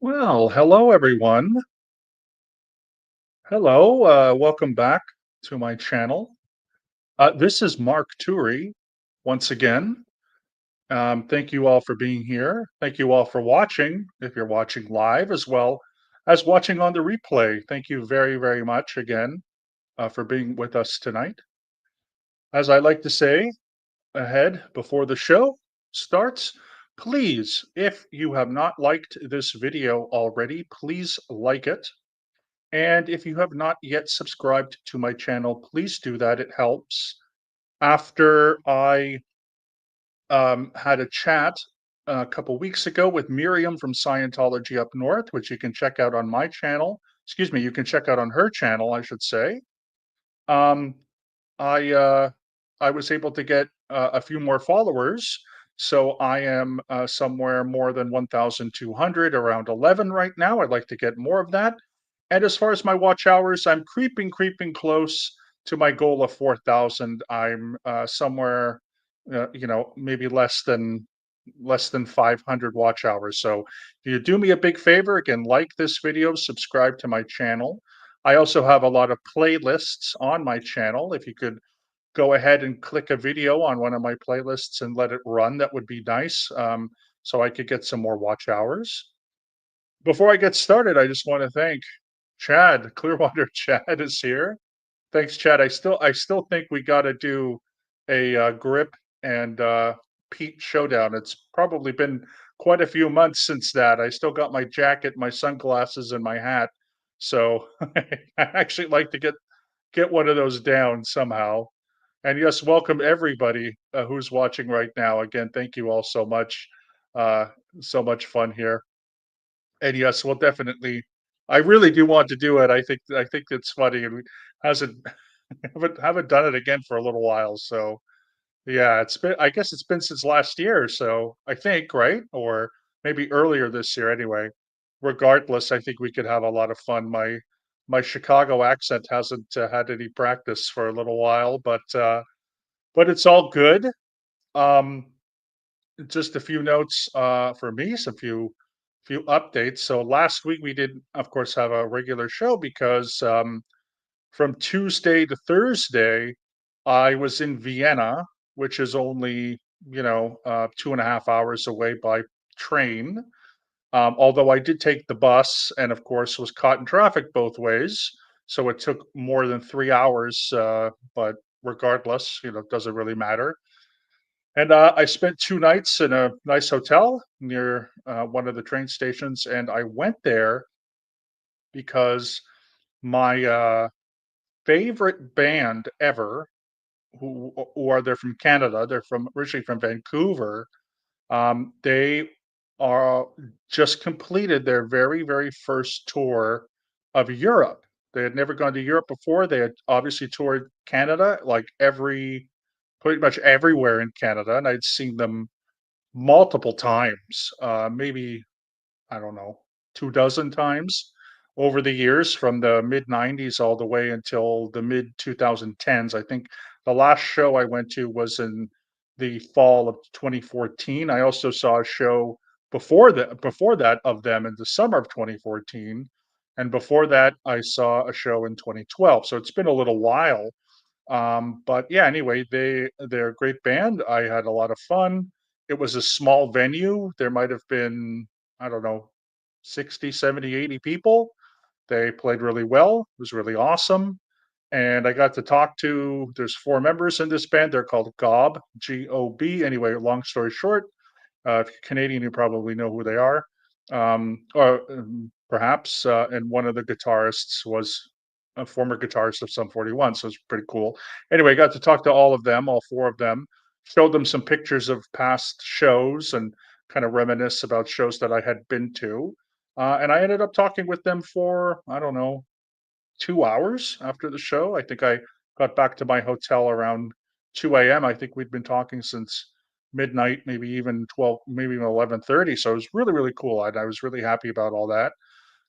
Well, hello everyone. Hello, welcome back to my channel. This is Mark Turi once again. Thank you all for being here. Thank you all for watching, if you're watching live, as well as watching on the replay. Thank you very, very much again for being with us tonight. As I like to say ahead before the show starts, please, if you have not liked this video already, please like it. And if you have not yet subscribed to my channel, please do that. It helps. After I had a chat a couple weeks ago with Miriam from Scientology Up North, which you can check out on my channel. Excuse me, you can check out on her channel, I should say. Um, I I was able to get a few more followers, so I am somewhere more than 1,200, around 11 right now. I'd like to get more of that. And as far as my watch hours, I'm creeping close to my goal of 4,000. I'm somewhere, maybe less than 500 watch hours. So, if you do me a big favor, again, like this video, subscribe to my channel. I also have a lot of playlists on my channel. If you could go ahead and click a video on one of my playlists and let it run, that would be nice. So I could get some more watch hours. Before I get started, I just want to thank Chad. Clearwater Chad is here. Thanks, Chad. I still think we got to do a grip and Pete showdown. It's probably been quite a few months since that. I still got my jacket, my sunglasses, and my hat. So I actually like to get one of those down somehow. And yes, welcome everybody who's watching right now. Again, thank you all so much. Uh, so much fun here. And yes, we'll definitely. I really do want to do it. I think it's funny, and we hasn't haven't done it again for a little while. So yeah, it's been. I guess it's been since last year. So I think right, or maybe earlier this year. Anyway, regardless, I think we could have a lot of fun. My Chicago accent hasn't had any practice for a little while, but it's all good. Um, just a few notes for me, some few updates. So last week we did, of course, have a regular show because from Tuesday to Thursday, I was in Vienna, which is only 2.5 hours away by train. Although I did take the bus, and of course was caught in traffic both ways, so it took more than 3 hours. But regardless, it doesn't really matter. And I spent 2 nights in a nice hotel near one of the train stations, and I went there because my favorite band ever, who are they're from Canada, they're from originally from Vancouver. They are just completed their very first tour of Europe. They had never gone to Europe before. They had obviously toured Canada, like pretty much everywhere in Canada, and I'd seen them multiple times, maybe, I don't know, 2 dozen times over the years from the mid-90s all the way until the mid-2010s. I think the last show I went to was in the fall of 2014. I also saw a show before that of them in the summer of 2014, and before that, I saw a show in 2012. So it's been a little while, but yeah, anyway, they're a great band. I had a lot of fun. It was a small venue. There might have been, I don't know, 60, 70, 80 people. They played really well. It was really awesome. And I got to talk to, there's four members in this band. They're called GOB, G-O-B. Anyway, long story short, if you're Canadian, you probably know who they are. Or perhaps, and one of the guitarists was a former guitarist of Sum 41, so it's pretty cool. Anyway, I got to talk to all of them, all four of them, showed them some pictures of past shows and kind of reminisce about shows that I had been to. And I ended up talking with them for, I don't know, 2 hours after the show. I think I got back to my hotel around 2 a.m. I think we'd been talking since midnight, maybe even 12, maybe even 11:30. So it was really cool. And I was really happy about all that.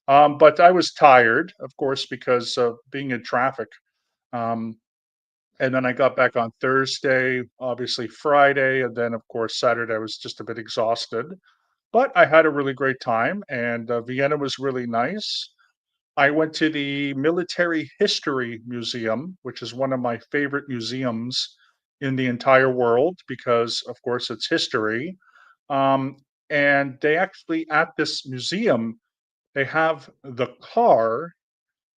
But I was tired, of course, because of being in traffic. Um, and then I got back on Thursday, obviously Friday, and then of course Saturday I was just a bit exhausted. but I had a really great time, and Vienna was really nice. I went to the Military History Museum, which is one of my favorite museums in the entire world because, of course, it's history. Um, and they actually, at this museum, they have the car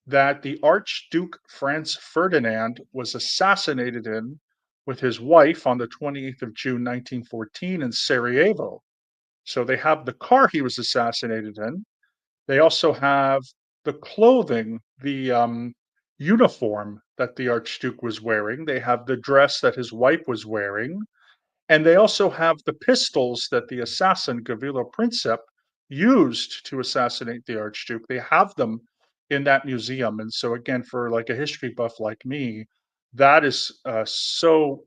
that the Archduke Franz Ferdinand was assassinated in with his wife on the 28th of June, 1914, in Sarajevo. So they have the car he was assassinated in. They also have the clothing, the uniform that the Archduke was wearing. They have the dress that his wife was wearing. And they also have the pistols that the assassin Gavrilo Princip used to assassinate the Archduke. They have them in that museum. And so, again, for like a history buff like me, that is so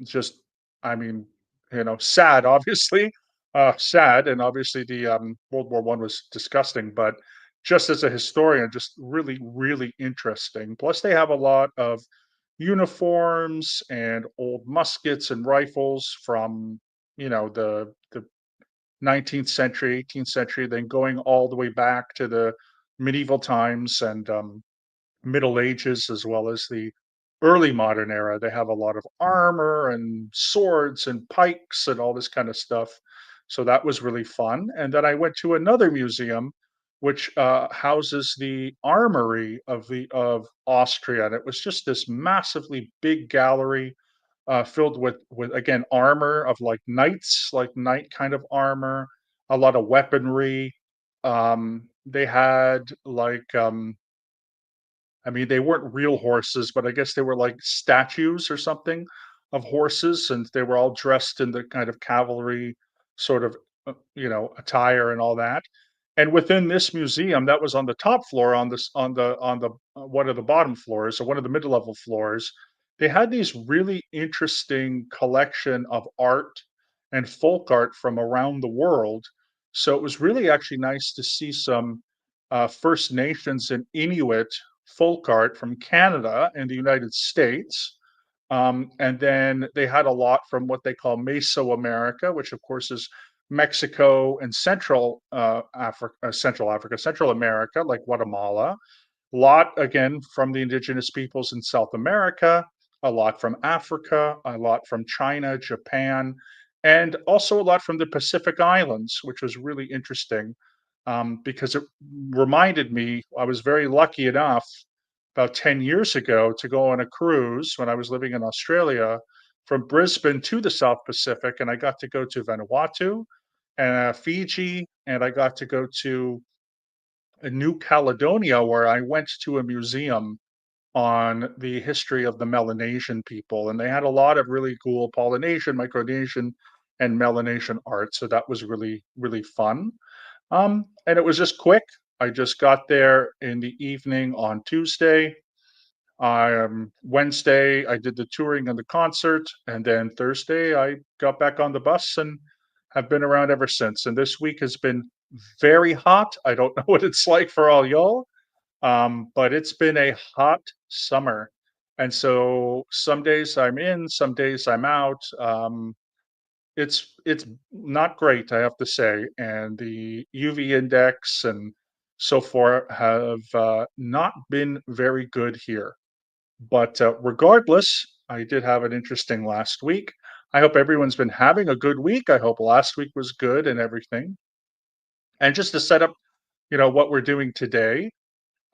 just, I mean, sad, obviously, sad, and obviously the World War One was disgusting, but just as a historian, just really, really interesting. Plus, they have a lot of uniforms and old muskets and rifles from the 19th century, 18th century, then going all the way back to the medieval times and Middle Ages as well as the early modern era. They have a lot of armor and swords and pikes and all this kind of stuff. So that was really fun. And then I went to another museum which houses the armory of Austria. And it was just this massively big gallery filled with again armor of like knights, like knight kind of armor, a lot of weaponry. They had like I mean, they weren't real horses, but I guess they were like statues or something of horses, and they were all dressed in the kind of cavalry sort of, attire and all that. And within this museum, that was on the top floor, on the one of the bottom floors, or one of the mid-level floors, they had these really interesting collection of art and folk art from around the world. So it was really actually nice to see some First Nations and Inuit folk art from Canada and the United States. And then they had a lot from what they call Mesoamerica, which of course is Mexico and Central Africa, Central America, like Guatemala. A lot again from the indigenous peoples in South America, a lot from Africa, a lot from China, Japan, and also a lot from the Pacific Islands, which was really interesting because it reminded me I was very lucky enough about 10 years ago to go on a cruise when I was living in Australia from Brisbane to the South Pacific. And I got to go to Vanuatu and Fiji, and I got to go to New Caledonia, where I went to a museum on the history of the Melanesian people. And they had a lot of really cool Polynesian, Micronesian, and Melanesian art. So that was really, really fun. And it was just quick. I just got there in the evening on Tuesday. Wednesday, I did the touring and the concert, and then Thursday, I got back on the bus and have been around ever since. And this week has been very hot. I don't know what it's like for all y'all, but it's been a hot summer. And so some days I'm in, some days I'm out. It's not great, I have to say. And the UV index and so forth have not been very good here. But regardless, I did have an interesting last week. I hope everyone's been having a good week. I hope last week was good and everything. And just to set up, what we're doing today.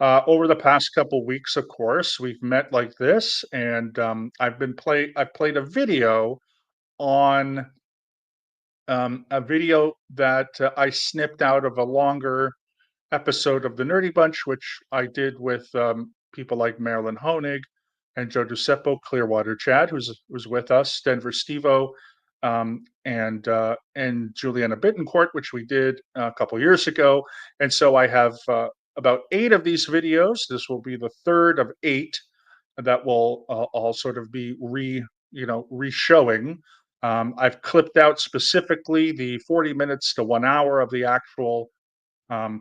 Over the past couple weeks, of course, we've met like this, and I played a video on a video that I snipped out of a longer episode of the Nerdy Bunch, which I did with people like Marilyn Honig and Joe Giuseppe, Clearwater Chad, who's with us, Denver Stevo, and Juliana Bittencourt, which we did a couple years ago. And so I have about 8 of these videos. This will be the third of 8 that will all sort of be re-showing. I've clipped out specifically the 40 minutes to 1 hour of the actual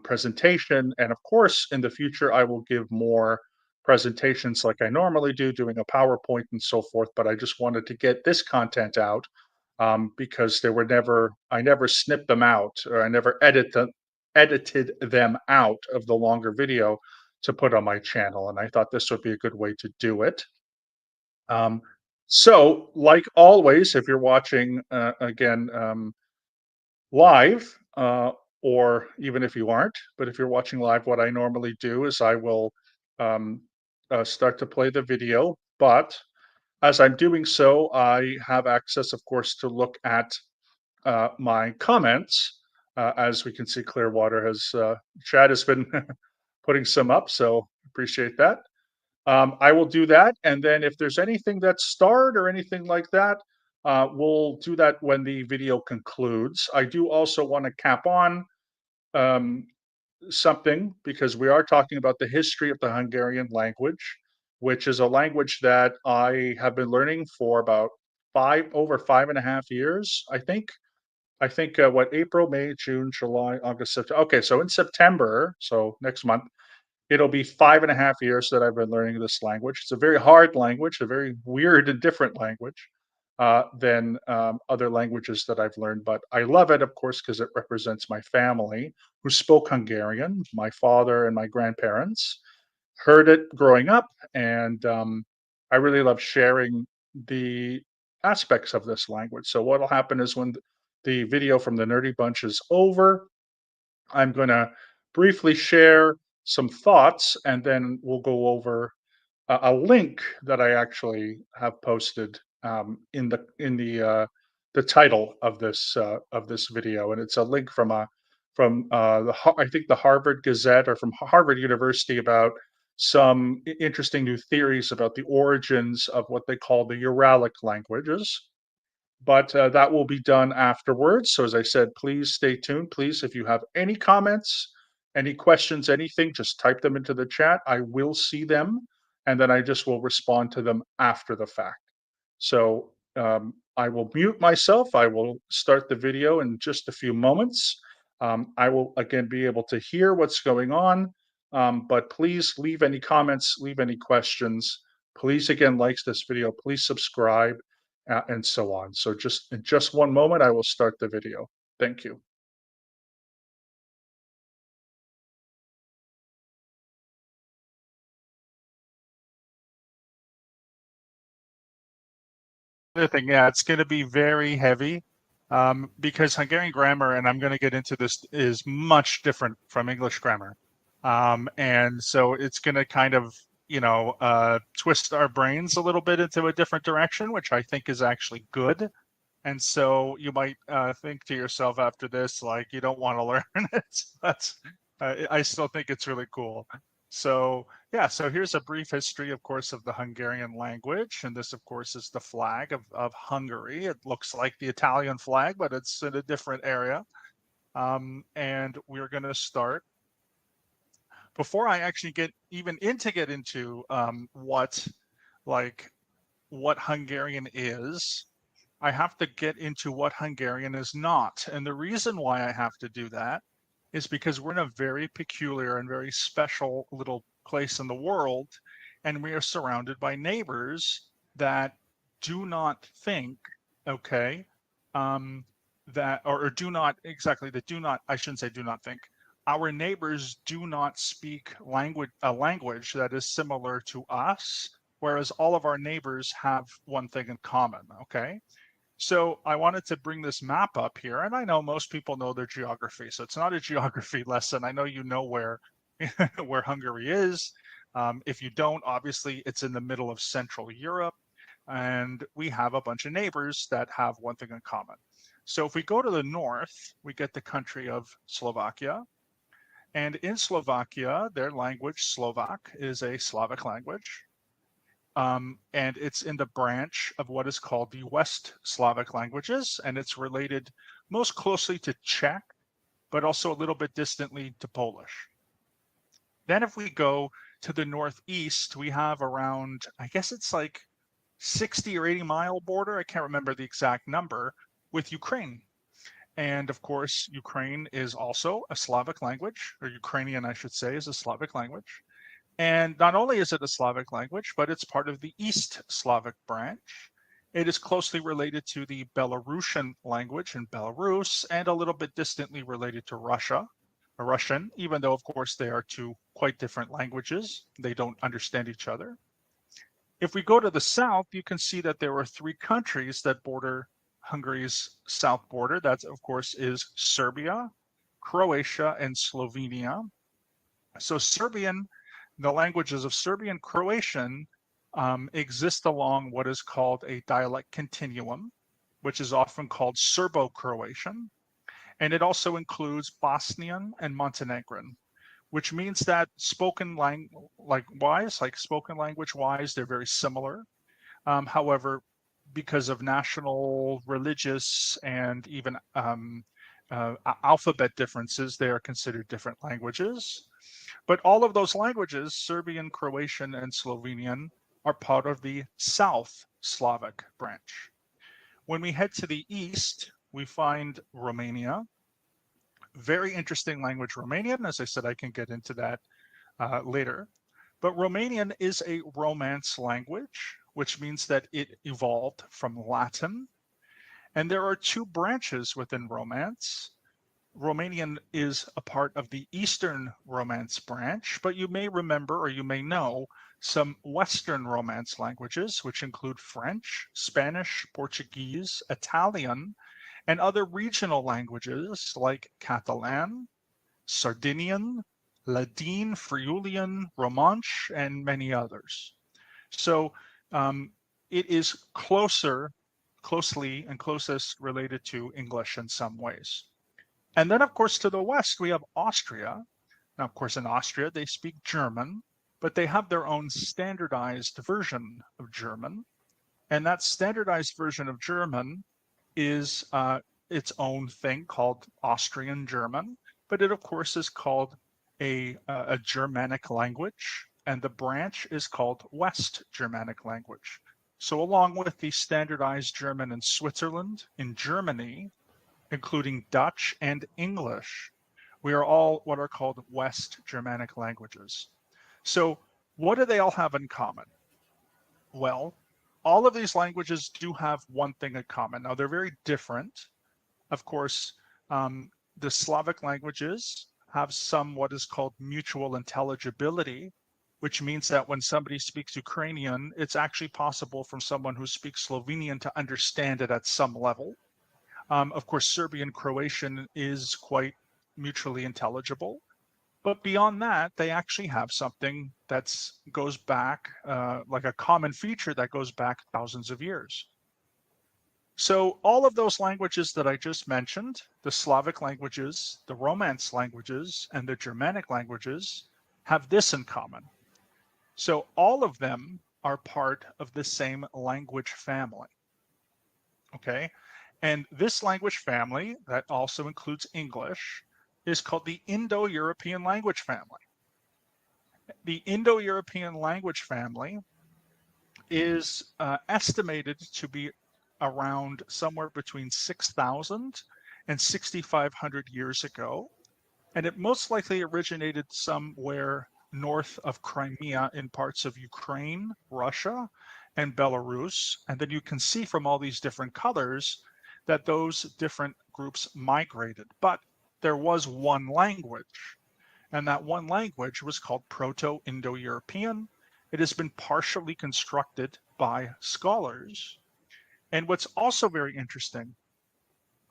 presentation. And of course, in the future, I will give more presentations like I normally do, doing a PowerPoint and so forth. But I just wanted to get this content out because I never snipped them out, or I never edited them out of the longer video to put on my channel, and I thought this would be a good way to do it. Um, so, like always, if you're watching again live, or even if you aren't, but if you're watching live, what I normally do is I will um, start to play the video. But as I'm doing so, I have access, of course, to look at my comments. As we can see, Clearwater Chad has been putting some up, so appreciate that. I will do that, and then if there's anything that's starred or anything like that, we'll do that when the video concludes. I do also want to cap on um, something, because we are talking about the history of the Hungarian language, which is a language that I have been learning for about over 5.5 years, I think. What, April, May, June, July, August, September. Okay, so in September, so next month, it'll be 5.5 years that I've been learning this language. It's a very hard language, a very weird and different language than other languages that I've learned. But I love it, of course, because it represents my family who spoke Hungarian. My father and my grandparents heard it growing up, and I really love sharing the aspects of this language. So what'll happen is when the video from the Nerdy Bunch is over, I'm going to briefly share some thoughts, and then we'll go over a link that I actually have posted in the title of this video, and it's a link from I think the Harvard Gazette, or from Harvard University, about some interesting new theories about the origins of what they call the Uralic languages. But that will be done afterwards. So as I said, please stay tuned. Please, if you have any comments, any questions, anything, just type them into the chat. I will see them, and then I just will respond to them after the fact. So I will mute myself. I will start the video in just a few moments. I will again be able to hear what's going on, but please leave any comments, leave any questions. Please again like this video. Please subscribe, and so on. So just in just one moment, I will start the video. Thank you. Other thing, yeah, it's going to be very heavy, because Hungarian grammar, and I'm going to get into this, is much different from English grammar. And so it's going to kind of, twist our brains a little bit into a different direction, which I think is actually good. And so you might think to yourself after this, like, you don't want to learn it, but I still think it's really cool. So yeah, so here's a brief history, of course, of the Hungarian language. And this, of course, is the flag of Hungary. It looks like the Italian flag, but it's in a different area. And we're going to start. Before I actually get into what Hungarian is, I have to get into what Hungarian is not. And the reason why I have to do that is because we're in a very peculiar and very special little place in the world, and we are surrounded by neighbors that do not think, okay, that, or do not, exactly, that do not, I shouldn't say do not think. Our neighbors do not speak a language that is similar to us, whereas all of our neighbors have one thing in common, okay? So I wanted to bring this map up here, and I know most people know their geography, so it's not a geography lesson. I know you know where where Hungary is. If you don't, obviously it's in the middle of Central Europe, and we have a bunch of neighbors that have one thing in common. So if we go to the north, we get the country of Slovakia, and in Slovakia, their language, Slovak, is a Slavic language. And it's in the branch of what is called the West Slavic languages, and it's related most closely to Czech, but also a little bit distantly to Polish. Then if we go to the northeast, we have around, I guess it's like 60 or 80-mile border, I can't remember the exact number, with Ukraine. And of course, Ukraine is also a Slavic language, or Ukrainian, I should say, is a Slavic language. And not only is it a Slavic language, but it's part of the East Slavic branch. It is closely related to the Belarusian language in Belarus and a little bit distantly related to Russian, even though, of course, they are two quite different languages. They don't understand each other. If we go to the south, you can see that there are three countries that border Hungary's south border. That, of course, is Serbia, Croatia, and Slovenia. So the languages of Serbian Croatian exist along what is called a dialect continuum, which is often called Serbo-Croatian. And it also includes Bosnian and Montenegrin, which means that spoken language wise, they're very similar. However, because of national, religious, and even alphabet differences, they are considered different languages. But all of those languages, Serbian, Croatian, and Slovenian, are part of the South Slavic branch. When we head to the east, we find Romania. Very interesting language, Romanian. As I said, I can get into that later. But Romanian is a Romance language, which means that it evolved from Latin. And there are two branches within Romance. Romanian is a part of the Eastern Romance branch, but you may remember or you may know some Western Romance languages, which include French, Spanish, Portuguese, Italian, and other regional languages like Catalan, Sardinian, Ladin, Friulian, Romansh, and many others. So it is closely and closest related to English in some ways. And then, of course, to the west, we have Austria. Now, of course, in Austria, they speak German, but they have their own standardized version of German. And that standardized version of German is its own thing called Austrian German, but it, of course, is called a Germanic language, and the branch is called West Germanic language. So along with the standardized German in Switzerland, in Germany, including Dutch and English, we are all what are called West Germanic languages. So what do they all have in common? Well, all of these languages do have one thing in common. Now, they're very different. Of course, the Slavic languages have some what is called mutual intelligibility, which means that when somebody speaks Ukrainian, it's actually possible for someone who speaks Slovenian to understand it at some level. Of course, Serbian Croatian is quite mutually intelligible. But beyond that, they actually have something that goes back, like a common feature that goes back thousands of years. So all of those languages that I just mentioned, the Slavic languages, the Romance languages, and the Germanic languages, have this in common. So all of them are part of the same language family. Okay? And this language family, that also includes English, is called the Indo-European language family. The Indo-European language family is estimated to be around somewhere between 6,000 and 6,500 years ago. And it most likely originated somewhere north of Crimea in parts of Ukraine, Russia, and Belarus. And then you can see from all these different colors that those different groups migrated. But there was one language, and that one language was called Proto-Indo-European. It has been partially constructed by scholars. And what's also very interesting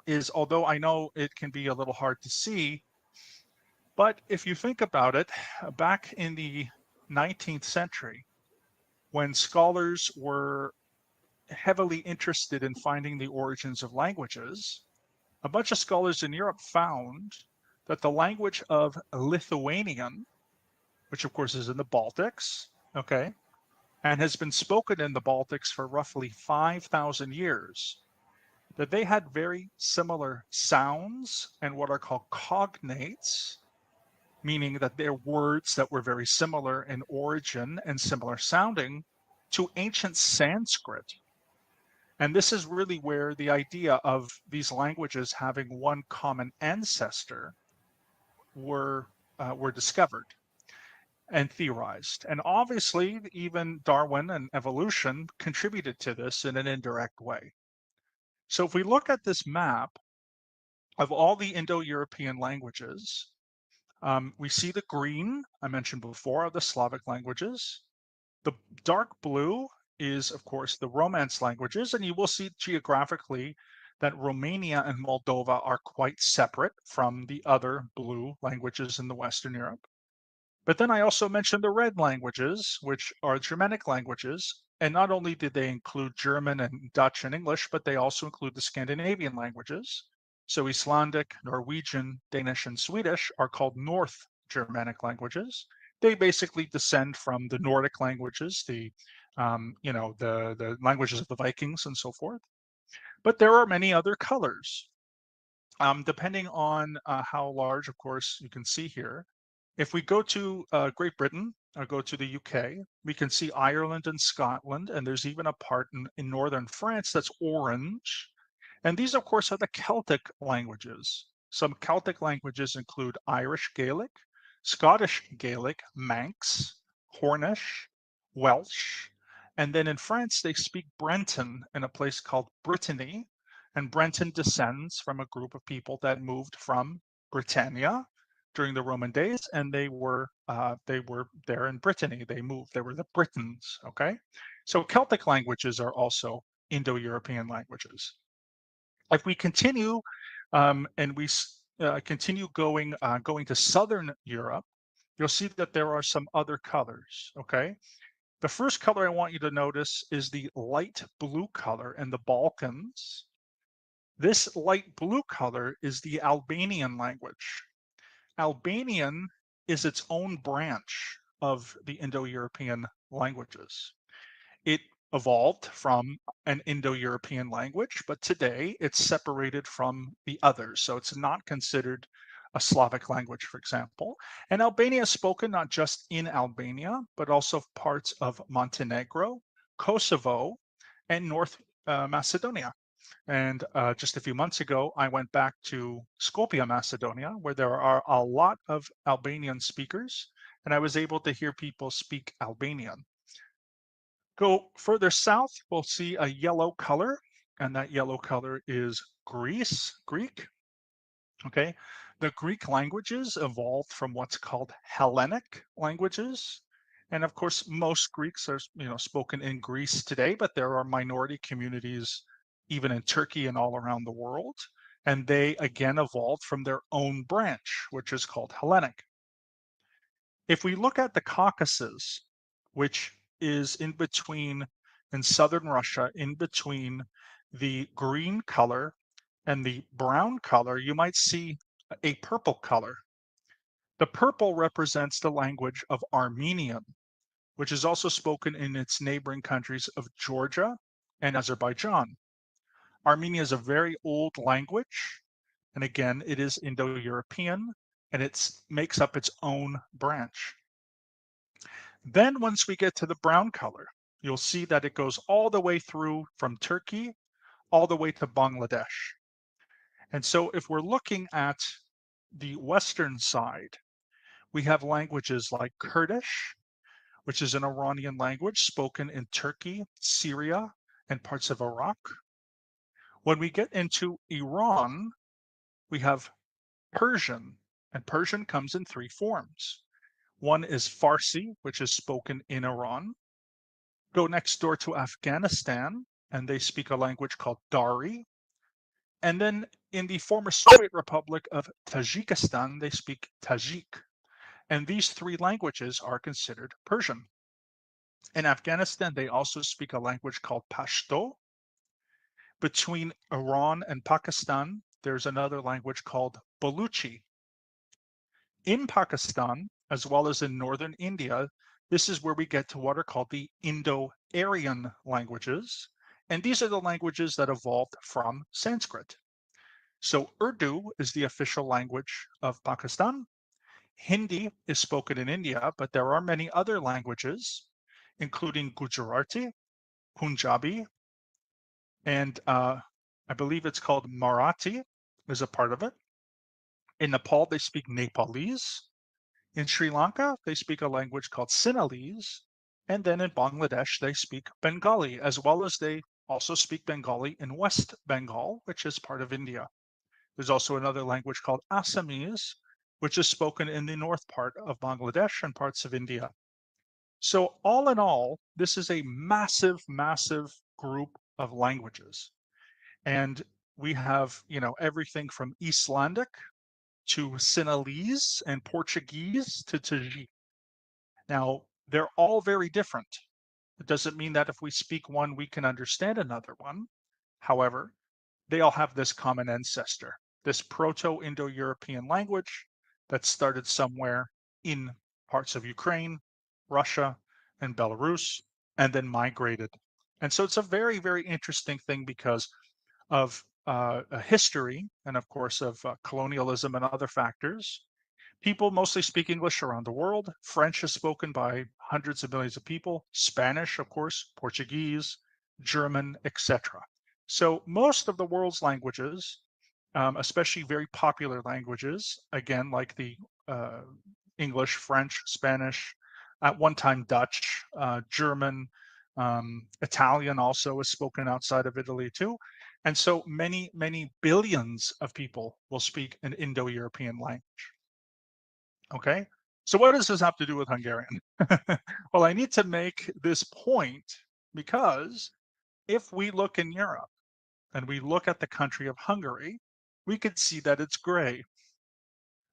is, although I know it can be a little hard to see, but if you think about it, back in the 19th century, when scholars were heavily interested in finding the origins of languages, a bunch of scholars in Europe found that the language of Lithuanian, which of course is in the Baltics, okay, and has been spoken in the Baltics for roughly 5,000 years, that they had very similar sounds and what are called cognates, meaning that they're words that were very similar in origin and similar sounding to ancient Sanskrit. And this is really where the idea of these languages having one common ancestor were discovered. and theorized. And obviously, even Darwin and evolution contributed to this in an indirect way. So if we look at this map of all the Indo-European languages, we see the green, I mentioned before, are the Slavic languages. The dark blue is, of course, the Romance languages, and you will see geographically that Romania and Moldova are quite separate from the other blue languages in the Western Europe. But then I also mentioned the red languages, which are Germanic languages. And not only did they include German and Dutch and English, but they also include the Scandinavian languages. So Icelandic, Norwegian, Danish, and Swedish are called North Germanic languages. They basically descend from the Nordic languages, the languages of the Vikings and so forth. But there are many other colors, depending on how large, of course, you can see here. If we go to Great Britain or go to the UK, we can see Ireland and Scotland, and there's even a part in northern France that's orange. And these, of course, are the Celtic languages. Some Celtic languages include Irish Gaelic, Scottish Gaelic, Manx, Cornish, Welsh, and then in France, they speak Breton in a place called Brittany. And Breton descends from a group of people that moved from Britannia during the Roman days, and they were there in Brittany. They moved. They were the Britons. Okay, so Celtic languages are also Indo-European languages. If we continue and we continue going to Southern Europe, you'll see that there are some other colors. Okay, the first color I want you to notice is the light blue color in the Balkans. This light blue color is the Albanian language. Albanian is its own branch of the Indo-European languages. It evolved from an Indo-European language, but today it's separated from the others. So it's not considered a Slavic language, for example. And Albania is spoken not just in Albania, but also parts of Montenegro, Kosovo, and North Macedonia. And just a few months ago, I went back to Skopje, Macedonia, where there are a lot of Albanian speakers, and I was able to hear people speak Albanian. Go further south, we'll see a yellow color, and that yellow color is Greek. Okay, the Greek languages evolved from what's called Hellenic languages. And of course, most Greeks are spoken in Greece today, but there are minority communities even in Turkey and all around the world. And they again evolved from their own branch, which is called Hellenic. If we look at the Caucasus, which is in between in southern Russia, in between the green color and the brown color, you might see a purple color. The purple represents the language of Armenian, which is also spoken in its neighboring countries of Georgia and Azerbaijan. Armenia is a very old language, and again, it is Indo-European, and it makes up its own branch. Then once we get to the brown color, you'll see that it goes all the way through from Turkey all the way to Bangladesh. And so if we're looking at the western side, we have languages like Kurdish, which is an Iranian language spoken in Turkey, Syria, and parts of Iraq. When we get into Iran, we have Persian, and Persian comes in three forms. One is Farsi, which is spoken in Iran. Go next door to Afghanistan, and they speak a language called Dari. And then in the former Soviet Republic of Tajikistan, they speak Tajik. And these three languages are considered Persian. In Afghanistan, they also speak a language called Pashto. Between Iran and Pakistan, there's another language called Baluchi. In Pakistan, as well as in northern India, this is where we get to what are called the Indo-Aryan languages. And these are the languages that evolved from Sanskrit. So Urdu is the official language of Pakistan. Hindi is spoken in India, but there are many other languages, including Gujarati, Punjabi, and I believe it's called Marathi is a part of it. In Nepal, they speak Nepalese. In Sri Lanka, they speak a language called Sinhalese, and then in Bangladesh, they speak Bengali, as well as they also speak Bengali in West Bengal, which is part of India. There's also another language called Assamese, which is spoken in the north part of Bangladesh and parts of India. So all in all, this is a massive, massive group of languages. And we have, everything from Icelandic to Sinhalese and Portuguese to Tajik. Now, they're all very different. It doesn't mean that if we speak one, we can understand another one. However, they all have this common ancestor, this Proto-Indo-European language that started somewhere in parts of Ukraine, Russia, and Belarus, and then migrated. And so it's a very, very interesting thing because of a history and, of course, of colonialism and other factors. People mostly speak English around the world. French is spoken by hundreds of millions of people. Spanish, of course, Portuguese, German, etc. So most of the world's languages, especially very popular languages, again, like the uh, English, French, Spanish, at one time Dutch, German, Italian also is spoken outside of Italy too. And so many, many billions of people will speak an Indo-European language. Okay, so what does this have to do with Hungarian? Well, I need to make this point because if we look in Europe and we look at the country of Hungary, we could see that it's gray.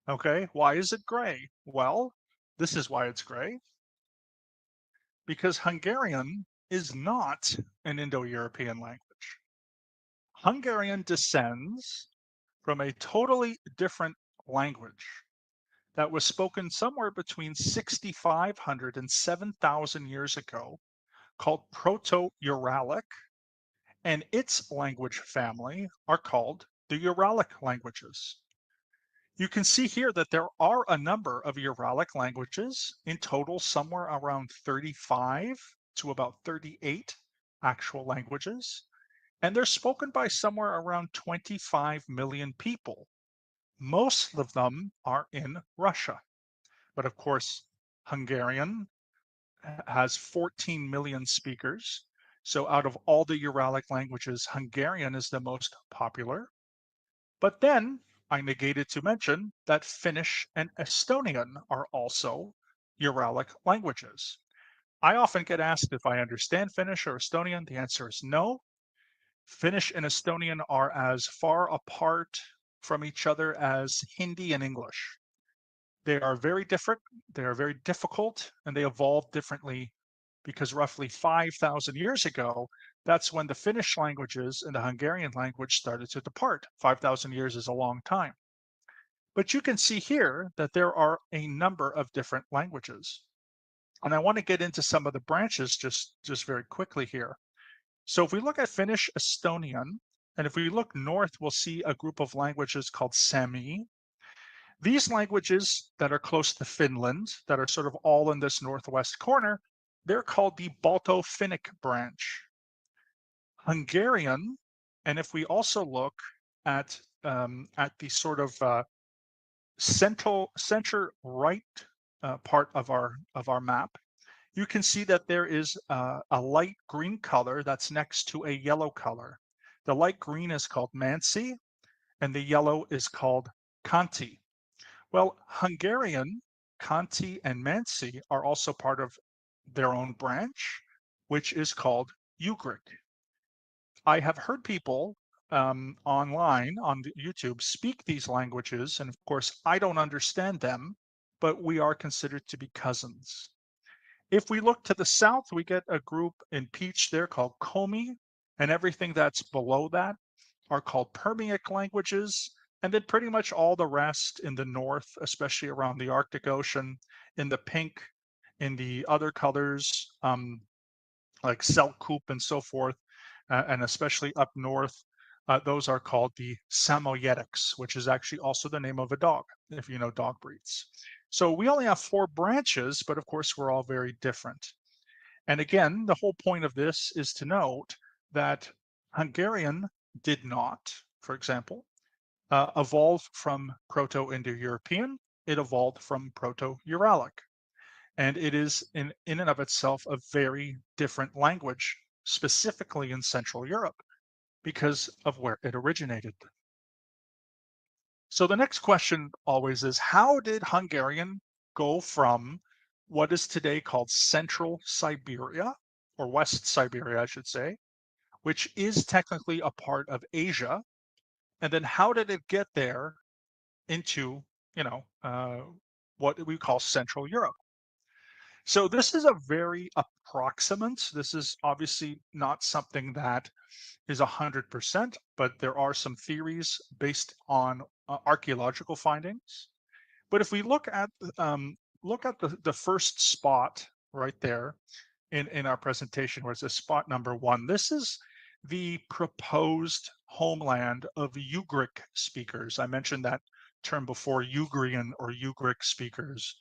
Okay, why is it gray? Well, this is why it's gray. Because Hungarian is not an Indo-European language. Hungarian descends from a totally different language that was spoken somewhere between 6,500 and 7,000 years ago, called Proto-Uralic, and its language family are called the Uralic languages. You can see here that there are a number of Uralic languages, in total somewhere around 35 to about 38 actual languages, and they're spoken by somewhere around 25 million people. Most of them are in Russia. But of course, Hungarian has 14 million speakers. So out of all the Uralic languages, Hungarian is the most popular. But then I negated to mention that Finnish and Estonian are also Uralic languages. I often get asked if I understand Finnish or Estonian. The answer is no. Finnish and Estonian are as far apart from each other as Hindi and English. They are very different, they are very difficult, and they evolved differently because roughly 5,000 years ago, that's when the Finnish languages and the Hungarian language started to depart. 5,000 years is a long time. But you can see here that there are a number of different languages. And I want to get into some of the branches just very quickly here. So if we look at Finnish, Estonian, and if we look north, we'll see a group of languages called Sami. These languages that are close to Finland, that are sort of all in this northwest corner, they're called the Balto-Finnic branch. Hungarian, and if we also look at the sort of center right part of our map, you can see that there is a light green color that's next to a yellow color. The light green is called Mansi, and the yellow is called Kanti. Well, Hungarian, Kanti, and Mansi are also part of their own branch, which is called Ugric. I have heard people online on YouTube speak these languages, and of course, I don't understand them, but we are considered to be cousins. If we look to the south, we get a group in Peach there called Komi, and everything that's below that are called Permian languages. And then pretty much all the rest in the north, especially around the Arctic Ocean, in the pink, in the other colors, like Selkirk and so forth, and especially up north, those are called the Samoyedics, which is actually also the name of a dog, if you know dog breeds. So we only have 4 branches, but of course we're all very different. And again, the whole point of this is to note that Hungarian did not, for example, evolve from Proto-Indo-European. it evolved from Proto-Uralic. And it is in and of itself a very different language, specifically in Central Europe, because of where it originated. So the next question always is, how did Hungarian go from what is today called Central Siberia, or West Siberia, I should say, which is technically a part of Asia, and then how did it get there into, you know, what we call Central Europe? So this is a very approximate. This is obviously not something that is 100%, but there are some theories based on archaeological findings. But if we look at the first spot right there in our presentation, where it's a spot number one, this is the proposed homeland of Ugric speakers. I mentioned that term before, Ugrian or Ugric speakers.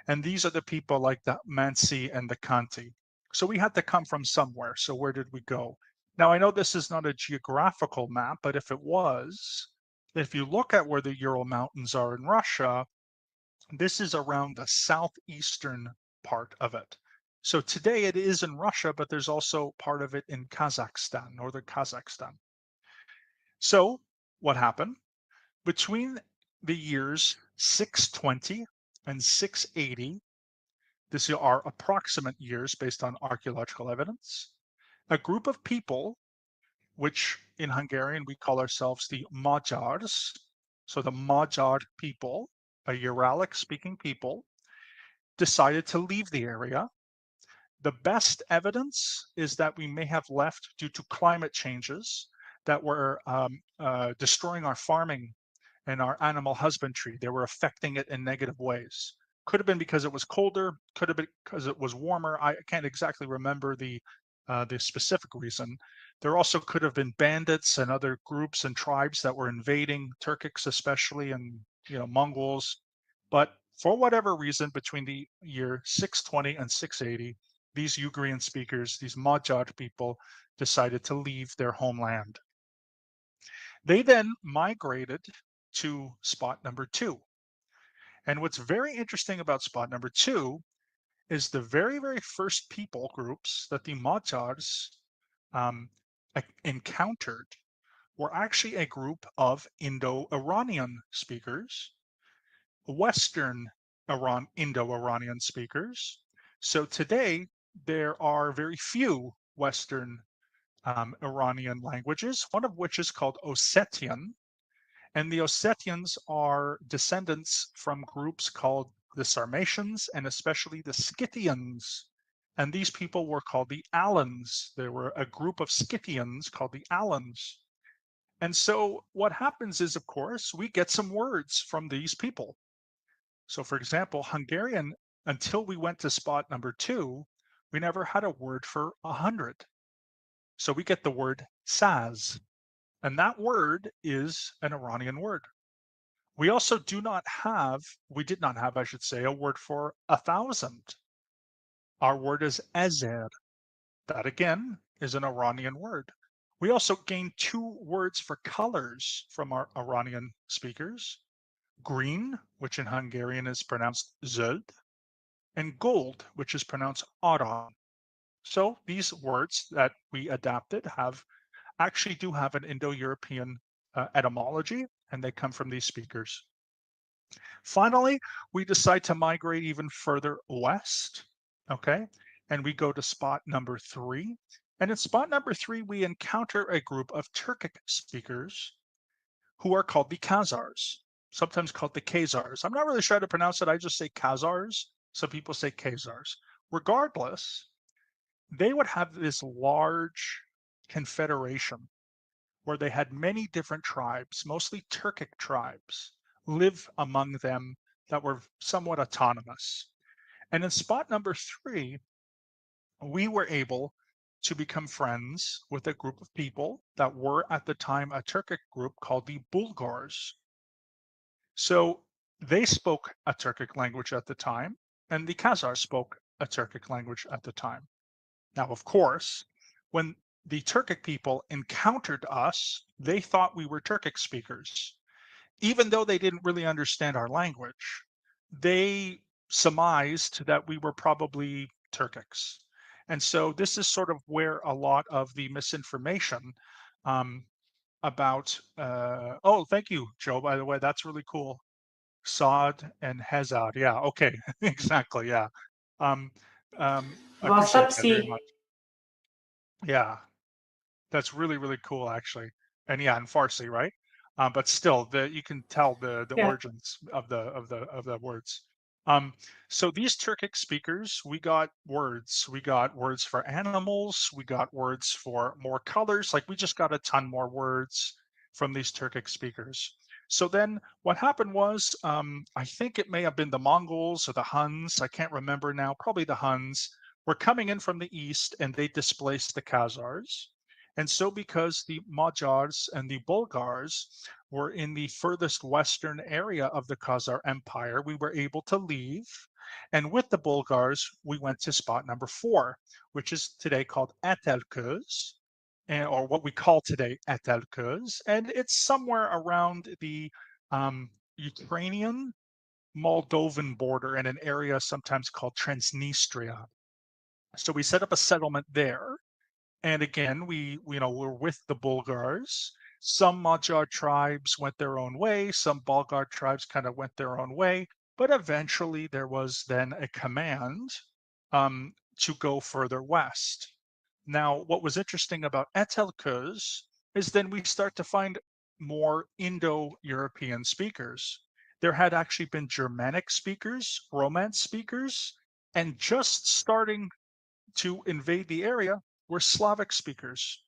And these are the people like the Mansi and the Kanti. So we had to come from somewhere. So where did we go? Now, I know this is not a geographical map, but if it was, if you look at where the Ural Mountains are in Russia, this is around the southeastern part of it. So today it is in Russia, but there's also part of it in Kazakhstan, northern Kazakhstan. So what happened? Between the years 620 and 680, these are approximate years based on archaeological evidence, a group of people, which in Hungarian we call ourselves the Magyars, so the Magyar people, a Uralic speaking people, decided to leave the area. The best evidence is that we may have left due to climate changes that were destroying our farming and our animal husbandry. They were affecting it in negative ways. Could have been because it was colder, could have been because it was warmer. I can't exactly remember the specific reason. There also could have been bandits and other groups and tribes that were invading, Turkics especially, and Mongols. But for whatever reason, between the year 620 and 680, these Ugrian speakers, these Magyar people, decided to leave their homeland. They then migrated to spot number two. And what's very interesting about spot number two is the very, very first people groups that the Magyars um, encountered were actually a group of Indo-Iranian speakers, Western Indo-Iranian speakers. So today, there are very few Western Iranian languages, one of which is called Ossetian. And the Ossetians are descendants from groups called the Sarmatians and especially the Scythians. And these people were called the Alans. There were a group of Scythians called the Alans. And so what happens is, of course, we get some words from these people. So for example, Hungarian, until we went to spot number two, we never had a word for 100. So we get the word saz, and that word is an Iranian word. We also we did not have, I should say, a word for 1,000. Our word is ezer. That again is an Iranian word. We also gained two words for colors from our Iranian speakers: green, which in Hungarian is pronounced zöld, and gold, which is pronounced aran. So these words that we adapted actually do have an Indo-European etymology, and they come from these speakers. Finally, we decide to migrate even further west, okay? And we go to spot number three. And in spot number three, we encounter a group of Turkic speakers who are called the Khazars, sometimes called the Khazars. I'm not really sure how to pronounce it. I just say Khazars. Some people say Khazars. Regardless, they would have this large confederation where they had many different tribes, mostly Turkic tribes, live among them that were somewhat autonomous. And in spot number three, we were able to become friends with a group of people that were at the time a Turkic group called the Bulgars. So they spoke a Turkic language at the time, and the Khazars spoke a Turkic language at the time. Now, of course, when the Turkic people encountered us, they thought we were Turkic speakers, even though they didn't really understand our language. they surmised that we were probably Turkics. And so this is sort of where a lot of the misinformation um, about, oh, thank you, Joe, by the way, that's really cool. Saad and Hazard. Yeah, okay, exactly. Yeah. Um, I appreciate WhatsApp that very C. much. Yeah. That's really, really cool, actually. And yeah, in Farsi, right? But still, you can tell the Yeah. origins of the words. Um, so these Turkic speakers, we got words. We got words for animals. We got words for more colors. Like we just got a ton more words from these Turkic speakers. So then what happened was, I think it may have been the Mongols or the Huns. I can't remember now. Probably the Huns were coming in from the east, and they displaced the Khazars. And so, because the Magyars and the Bulgars were in the furthest western area of the Khazar Empire, we were able to leave. And with the Bulgars, we went to spot number 4, which is today called Etelköz, or what we call today Etelköz. And it's somewhere around the Ukrainian Moldovan border in an area sometimes called Transnistria. So we set up a settlement there, and again, we're with the Bulgars. Some Magyar tribes went their own way, some Bulgar tribes kind of went their own way, but eventually there was then a command to go further west. Now, what was interesting about Etelköz is then we start to find more Indo-European speakers. There had actually been Germanic speakers, Romance speakers, and just starting to invade the area were Slavic speakers.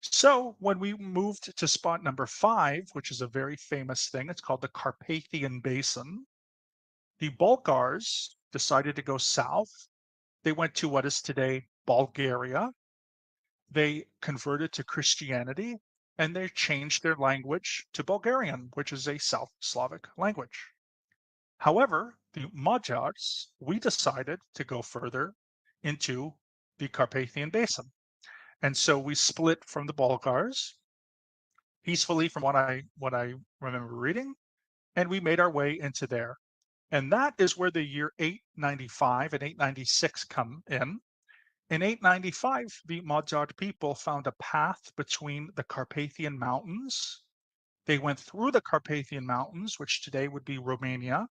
So when we moved to spot number 5, which is a very famous thing, it's called the Carpathian Basin, the Bulgars decided to go south. They went to what is today Bulgaria. They converted to Christianity, and they changed their language to Bulgarian, which is a South Slavic language. However, the Magyars, we decided to go further into the Carpathian Basin. And so we split from the Bulgars peacefully, from what I remember reading, and we made our way into there. And that is where the year 895 and 896 come in. In 895, the Magyar people found a path between the Carpathian Mountains. They went through the Carpathian Mountains, which today would be Romania.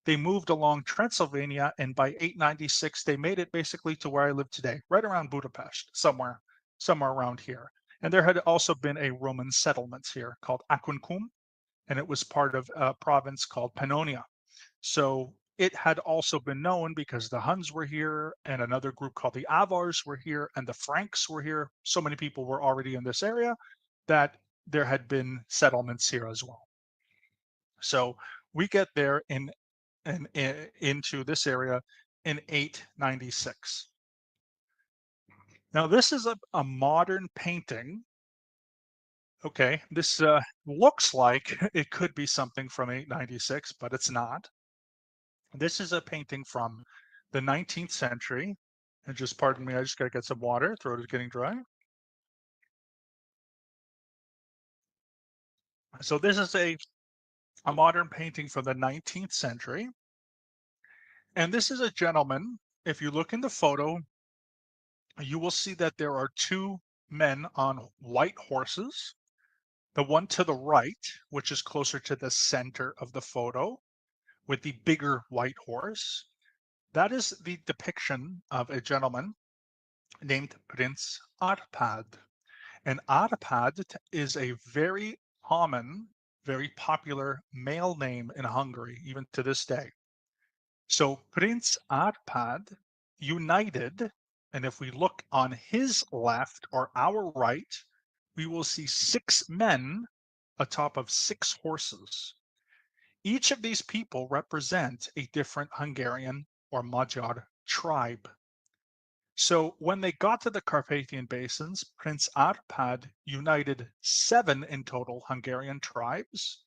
They moved along Transylvania, and by 896, they made it basically to where I live today, right around Budapest, somewhere around here. And there had also been a Roman settlement here called Aquincum, and it was part of a province called Pannonia. So it had also been known because the Huns were here, and another group called the Avars were here, and the Franks were here. So many people were already in this area that there had been settlements here as well. So we get there into this area in 896. Now, this is a modern painting. Okay, this looks like it could be something from 896, but it's not. This is a painting from the 19th century. And just pardon me, I just got to get some water. Throat is getting dry. So this is a modern painting from the 19th century. And this is a gentleman. If you look in the photo, you will see that there are two men on white horses. The one to the right, which is closer to the center of the photo with the bigger white horse, that is the depiction of a gentleman named Prince Arpad. And Arpad is a very common, very popular male name in Hungary, even to this day. So Prince Arpad united, and if we look on his left or our right, we will see 6 men atop of 6 horses. Each of these people represent a different Hungarian or Magyar tribe. So when they got to the Carpathian Basins, Prince Arpad united 7 in total Hungarian tribes,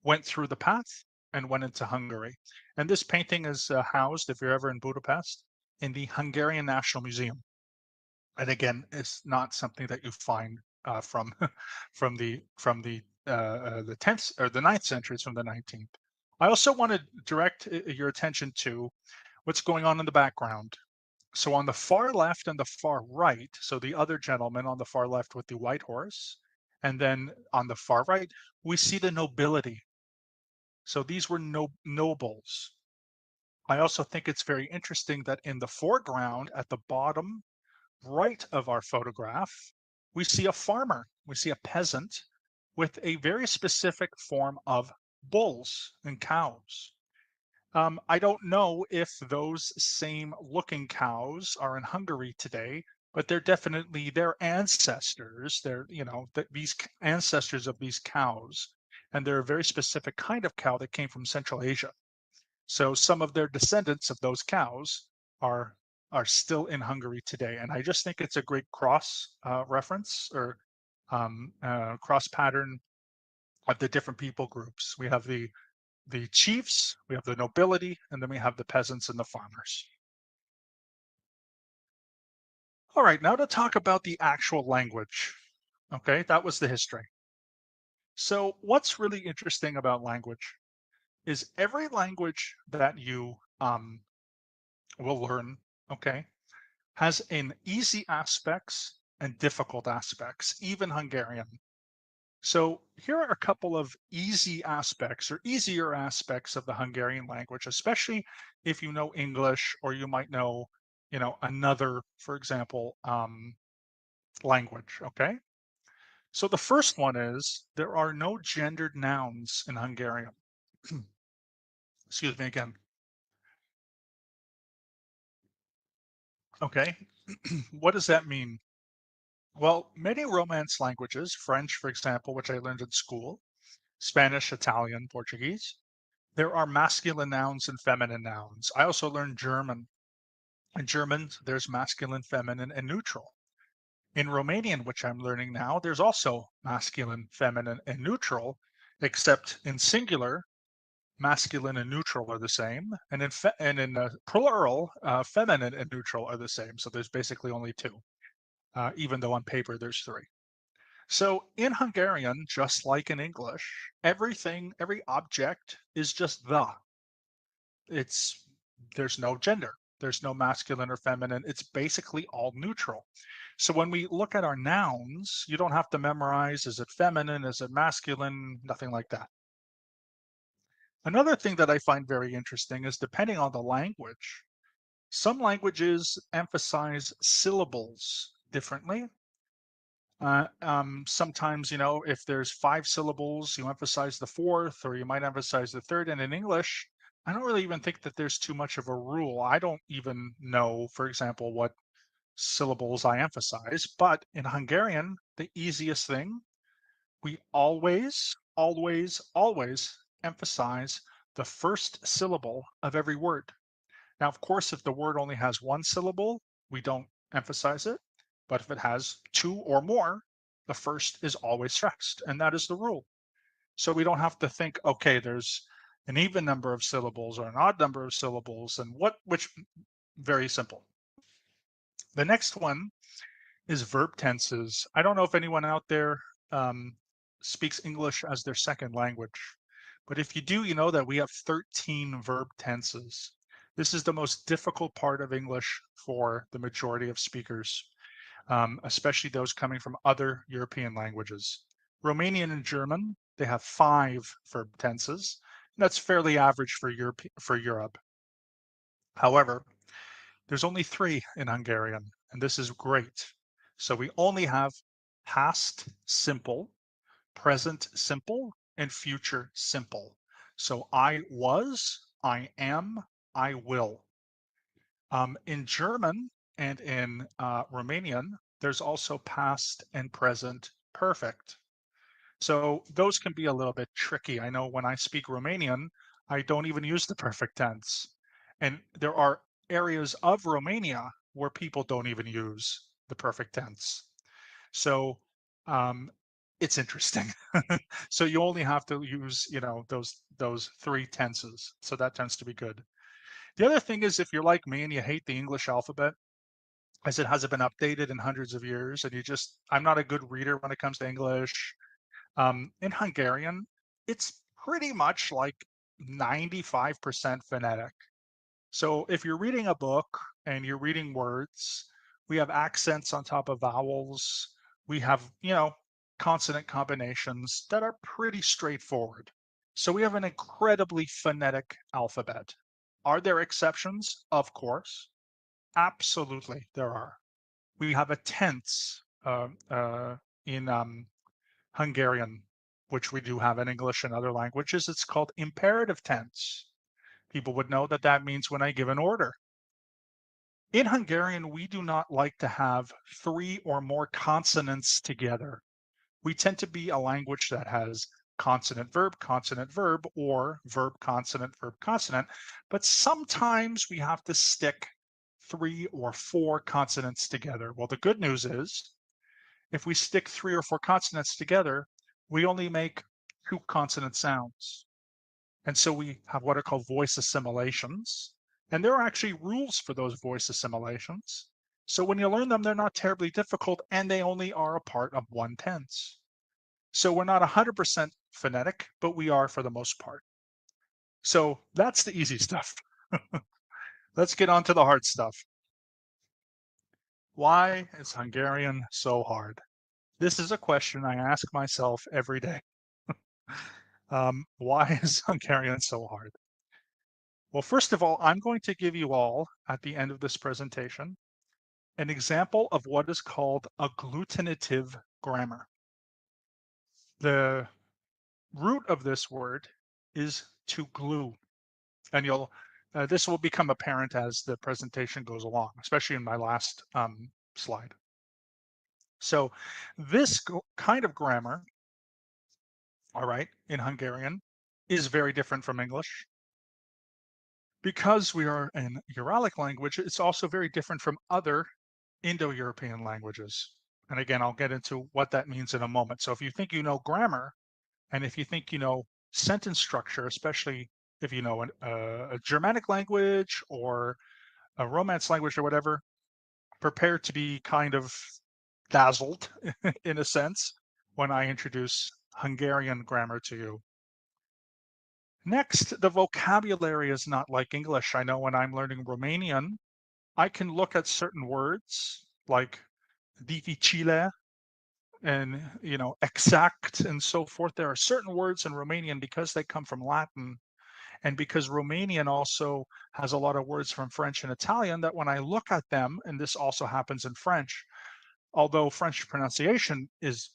went through the path, and went into Hungary. And this painting is housed, if you're ever in Budapest, in the Hungarian National Museum. And again, it's not something that you find from from the 10th or the 9th centuries, from the 19th. I also want to direct your attention to what's going on in the background. So on the far left and the far right, so the other gentleman on the far left with the white horse, and then on the far right, we see the nobility. So these were nobles. I also think it's very interesting that in the foreground at the bottom right of our photograph, we see a farmer, we see a peasant with a very specific form of bulls and cows. I don't know if those same looking cows are in Hungary today, but they're definitely their ancestors. They're, these ancestors of these cows, and they're a very specific kind of cow that came from Central Asia. So some of their descendants of those cows are still in Hungary today, and I just think it's a great cross reference or cross pattern of the different people groups. We have the chiefs, we have the nobility, and then we have the peasants and the farmers. All right, now to talk about the actual language. Okay, that was the history. So what's really interesting about language is every language that you will learn, okay, has an easy aspects and difficult aspects, even Hungarian. So here are a couple of easy aspects or easier aspects of the Hungarian language, especially if you know English or you might know, another, for example, language. Okay. So the first one is there are no gendered nouns in Hungarian. Excuse me again. Okay. What does that mean? Well, many Romance languages, French, for example, which I learned in school, Spanish, Italian, Portuguese, there are masculine nouns and feminine nouns. I also learned German. In German, there's masculine, feminine, and neutral. In Romanian, which I'm learning now, there's also masculine, feminine, and neutral, except in singular, masculine and neutral are the same, and in plural, feminine and neutral are the same. So there's basically only two, even though on paper there's three. So in Hungarian, just like in English, everything, every object is just the. It's there's no gender. There's no masculine or feminine. It's basically all neutral. So when we look at our nouns, you don't have to memorize, is it feminine, is it masculine, nothing like that. Another thing that I find very interesting is depending on the language, some languages emphasize syllables differently. Sometimes, if there's five syllables, you emphasize the fourth, or you might emphasize the third. And in English, I don't really even think that there's too much of a rule. I don't even know, for example, what syllables I emphasize. But in Hungarian, the easiest thing, we always, always, always emphasize the first syllable of every word. Now, of course, if the word only has one syllable, we don't emphasize it. But if it has two or more, the first is always stressed. And that is the rule. So we don't have to think, okay, there's an even number of syllables or an odd number of syllables, and which very simple. The next one is verb tenses. I don't know if anyone out there speaks English as their second language, but if you do, you know that we have 13 verb tenses. This is the most difficult part of English for the majority of speakers, especially those coming from other European languages. Romanian and German, they have 5 verb tenses. And that's fairly average for Europe. However, there's only 3 in Hungarian, and this is great. So we only have past simple, present simple, and future simple. So I was, I am, I will. In German and in Romanian, there's also past and present perfect. So those can be a little bit tricky. I know when I speak Romanian, I don't even use the perfect tense. And there are areas of Romania where people don't even use the perfect tense. So it's interesting. So you only have to use, those 3 tenses. So that tends to be good. The other thing is if you're like me and you hate the English alphabet, as it hasn't been updated in hundreds of years, and I'm not a good reader when it comes to English. In Hungarian, it's pretty much like 95% phonetic. So if you're reading a book and you're reading words, we have accents on top of vowels. We have, consonant combinations that are pretty straightforward. So we have an incredibly phonetic alphabet. Are there exceptions? Of course. Absolutely, there are. We have a tense in Hungarian, which we do have in English and other languages. It's called imperative tense. People would know that that means when I give an order. In Hungarian, we do not like to have three or more consonants together. We tend to be a language that has consonant, verb, or verb, consonant. But sometimes we have to stick three or four consonants together. Well, the good news is if we stick three or four consonants together, we only make two consonant sounds. And so we have what are called voice assimilations. And there are actually rules for those voice assimilations. So when you learn them, they're not terribly difficult and they only are a part of one tense. So we're not 100% phonetic, but we are for the most part. So that's the easy stuff. Let's get on to the hard stuff. Why is Hungarian so hard? This is a question I ask myself every day. Why is Hungarian so hard? Well, first of all, I'm going to give you all, at the end of this presentation, an example of what is called agglutinative grammar. The root of this word is to glue, and this will become apparent as the presentation goes along, especially in my last slide. So this kind of grammar, all right, in Hungarian, is very different from English. Because we are an Uralic language, it's also very different from other Indo-European languages. And again, I'll get into what that means in a moment. So if you think you know grammar, and if you think you know sentence structure, especially if you know a Germanic language or a Romance language or whatever, prepare to be kind of dazzled in a sense when I introduce Hungarian grammar to you. Next, the vocabulary is not like English. I know when I'm learning Romanian, I can look at certain words like dificile and exact and so forth. There are certain words in Romanian because they come from Latin and because Romanian also has a lot of words from French and Italian that when I look at them, and this also happens in French, although French pronunciation is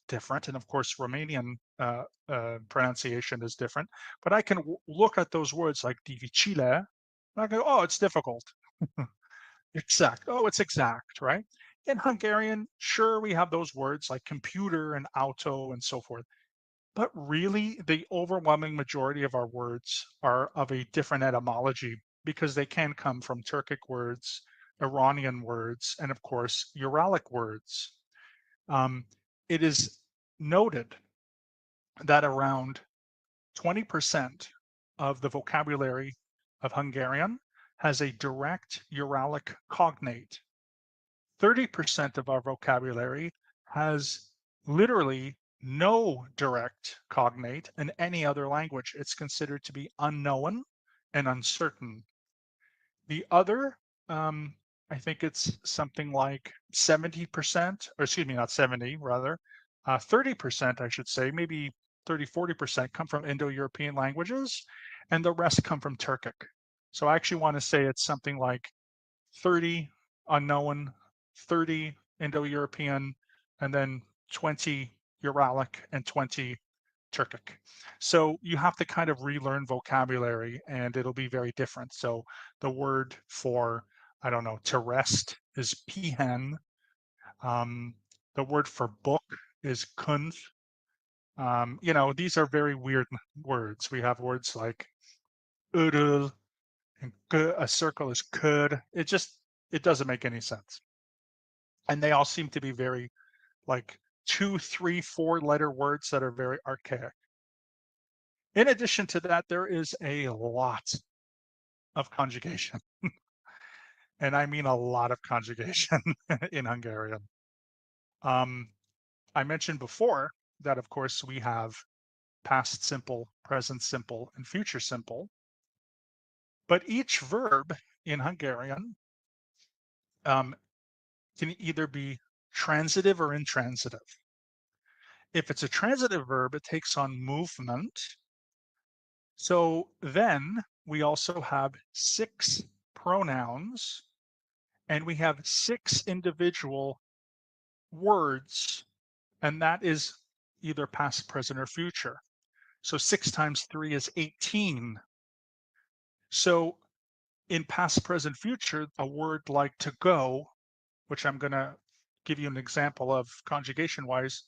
different, and of course Romanian pronunciation is different, but I can look at those words like difficile, and I go, oh, it's difficult. Exact. Oh, it's exact, right? In Hungarian, sure, we have those words like computer and auto and so forth. But really, the overwhelming majority of our words are of a different etymology because they can come from Turkic words, Iranian words, and of course, Uralic words. Um, it is noted that around 20% of the vocabulary of Hungarian has a direct Uralic cognate. 30% of our vocabulary has literally no direct cognate in any other language. It's considered to be unknown and uncertain. The other, I think it's something like 70%, or excuse me, not 70, rather, 30%, I should say, maybe 30, 40% come from Indo-European languages, and the rest come from Turkic. So I actually want to say it's something like 30 unknown, 30 Indo-European, and then 20 Uralic and 20 Turkic. So you have to kind of relearn vocabulary and it'll be very different. So the word for, I don't know, to rest is pihen. The word for book is kunf. These are very weird words. We have words like udul and a circle is kud. It doesn't make any sense. And they all seem to be very like 2, 3, 4 letter words that are very archaic. In addition to that, there is a lot of conjugation. And I mean a lot of conjugation in Hungarian. I mentioned before that, of course, we have past simple, present simple, and future simple. But each verb in Hungarian um, can either be transitive or intransitive. If it's a transitive verb, it takes on movement. So then we also have 6 pronouns and we have 6 individual words, and that is either past, present, or future. So 6 times 3 is 18. So in past, present, future, a word like to go, which I'm going to give you an example of conjugation wise,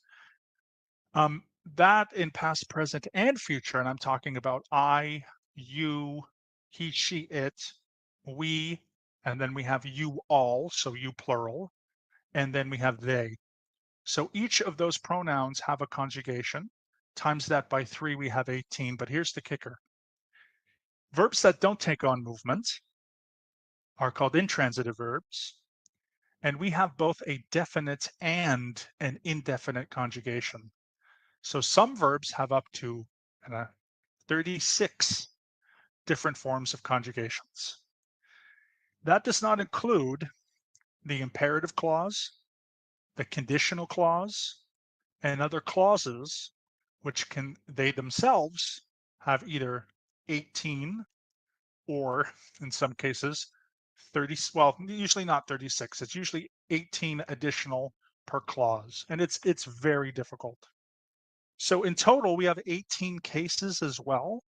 that in past, present, and future, and I'm talking about I, you, he, she, it, we, and then we have you all, so you plural, and then we have they. So each of those pronouns have a conjugation. Times that by 3, we have 18. But here's the kicker. Verbs that don't take on movement are called intransitive verbs. And we have both a definite and an indefinite conjugation. So some verbs have up to 36 different forms of conjugations. That does not include the imperative clause, the conditional clause, and other clauses, which they themselves have either 18 or in some cases 30, well, usually not 36. It's usually 18 additional per clause, and it's very difficult. So in total, we have 18 cases as well.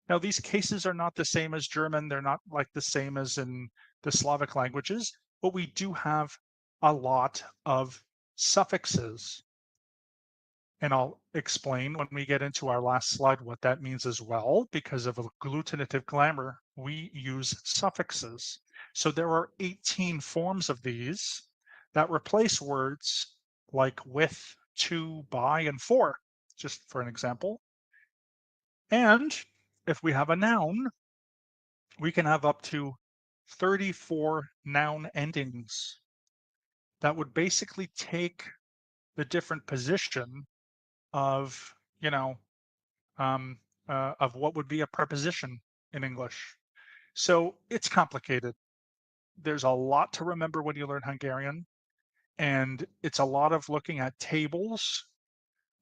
Now, these cases are not the same as German. They're not like the same as in the Slavic languages, but we do have a lot of suffixes. And I'll explain when we get into our last slide what that means as well. Because of agglutinative grammar, we use suffixes. So there are 18 forms of these that replace words like with, to, by, and for, just for an example. And if we have a noun, we can have up to 34 noun endings that would basically take the different position of, um, of what would be a preposition in English. So it's complicated. There's a lot to remember when you learn Hungarian, and it's a lot of looking at tables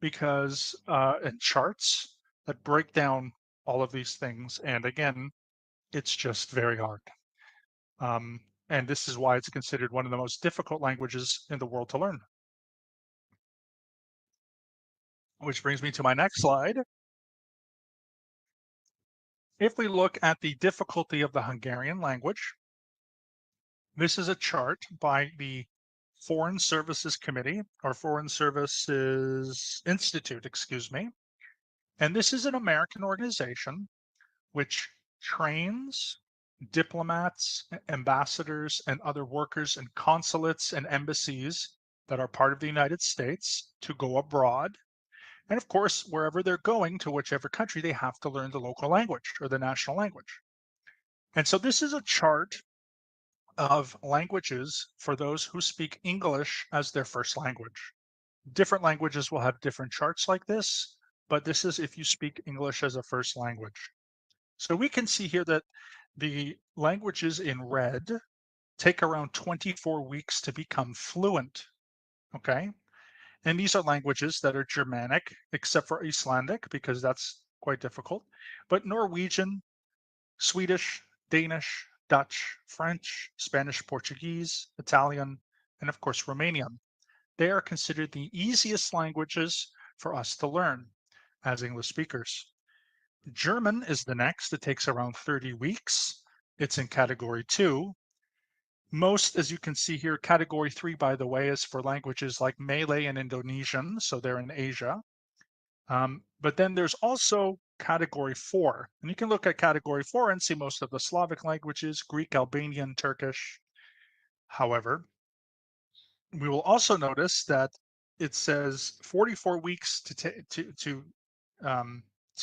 because and charts that break down all of these things. And again, it's just very hard. And this is why it's considered one of the most difficult languages in the world to learn. Which brings me to my next slide. If we look at the difficulty of the Hungarian language, this is a chart by the Foreign Services Committee, or Foreign Services Institute, excuse me. And this is an American organization which trains diplomats, ambassadors, and other workers in consulates and embassies that are part of the United States to go abroad. And of course, wherever they're going, to whichever country, they have to learn the local language or the national language. And so this is a chart of languages for those who speak English as their first language. Different languages will have different charts like this, but this is if you speak English as a first language. So we can see here that the languages in red take around 24 weeks to become fluent, okay? And these are languages that are Germanic, except for Icelandic, because that's quite difficult. But Norwegian, Swedish, Danish, Dutch, French, Spanish, Portuguese, Italian, and of course, Romanian. They are considered the easiest languages for us to learn as English speakers. German is the next. It takes around 30 weeks. It's in category 2. Most, as you can see here, category 3, by the way, is for languages like Malay and Indonesian, so they're in Asia. But then there's also category 4, and you can look at category 4 and see most of the Slavic languages, Greek, Albanian, Turkish. However, we will also notice that it says 44 weeks to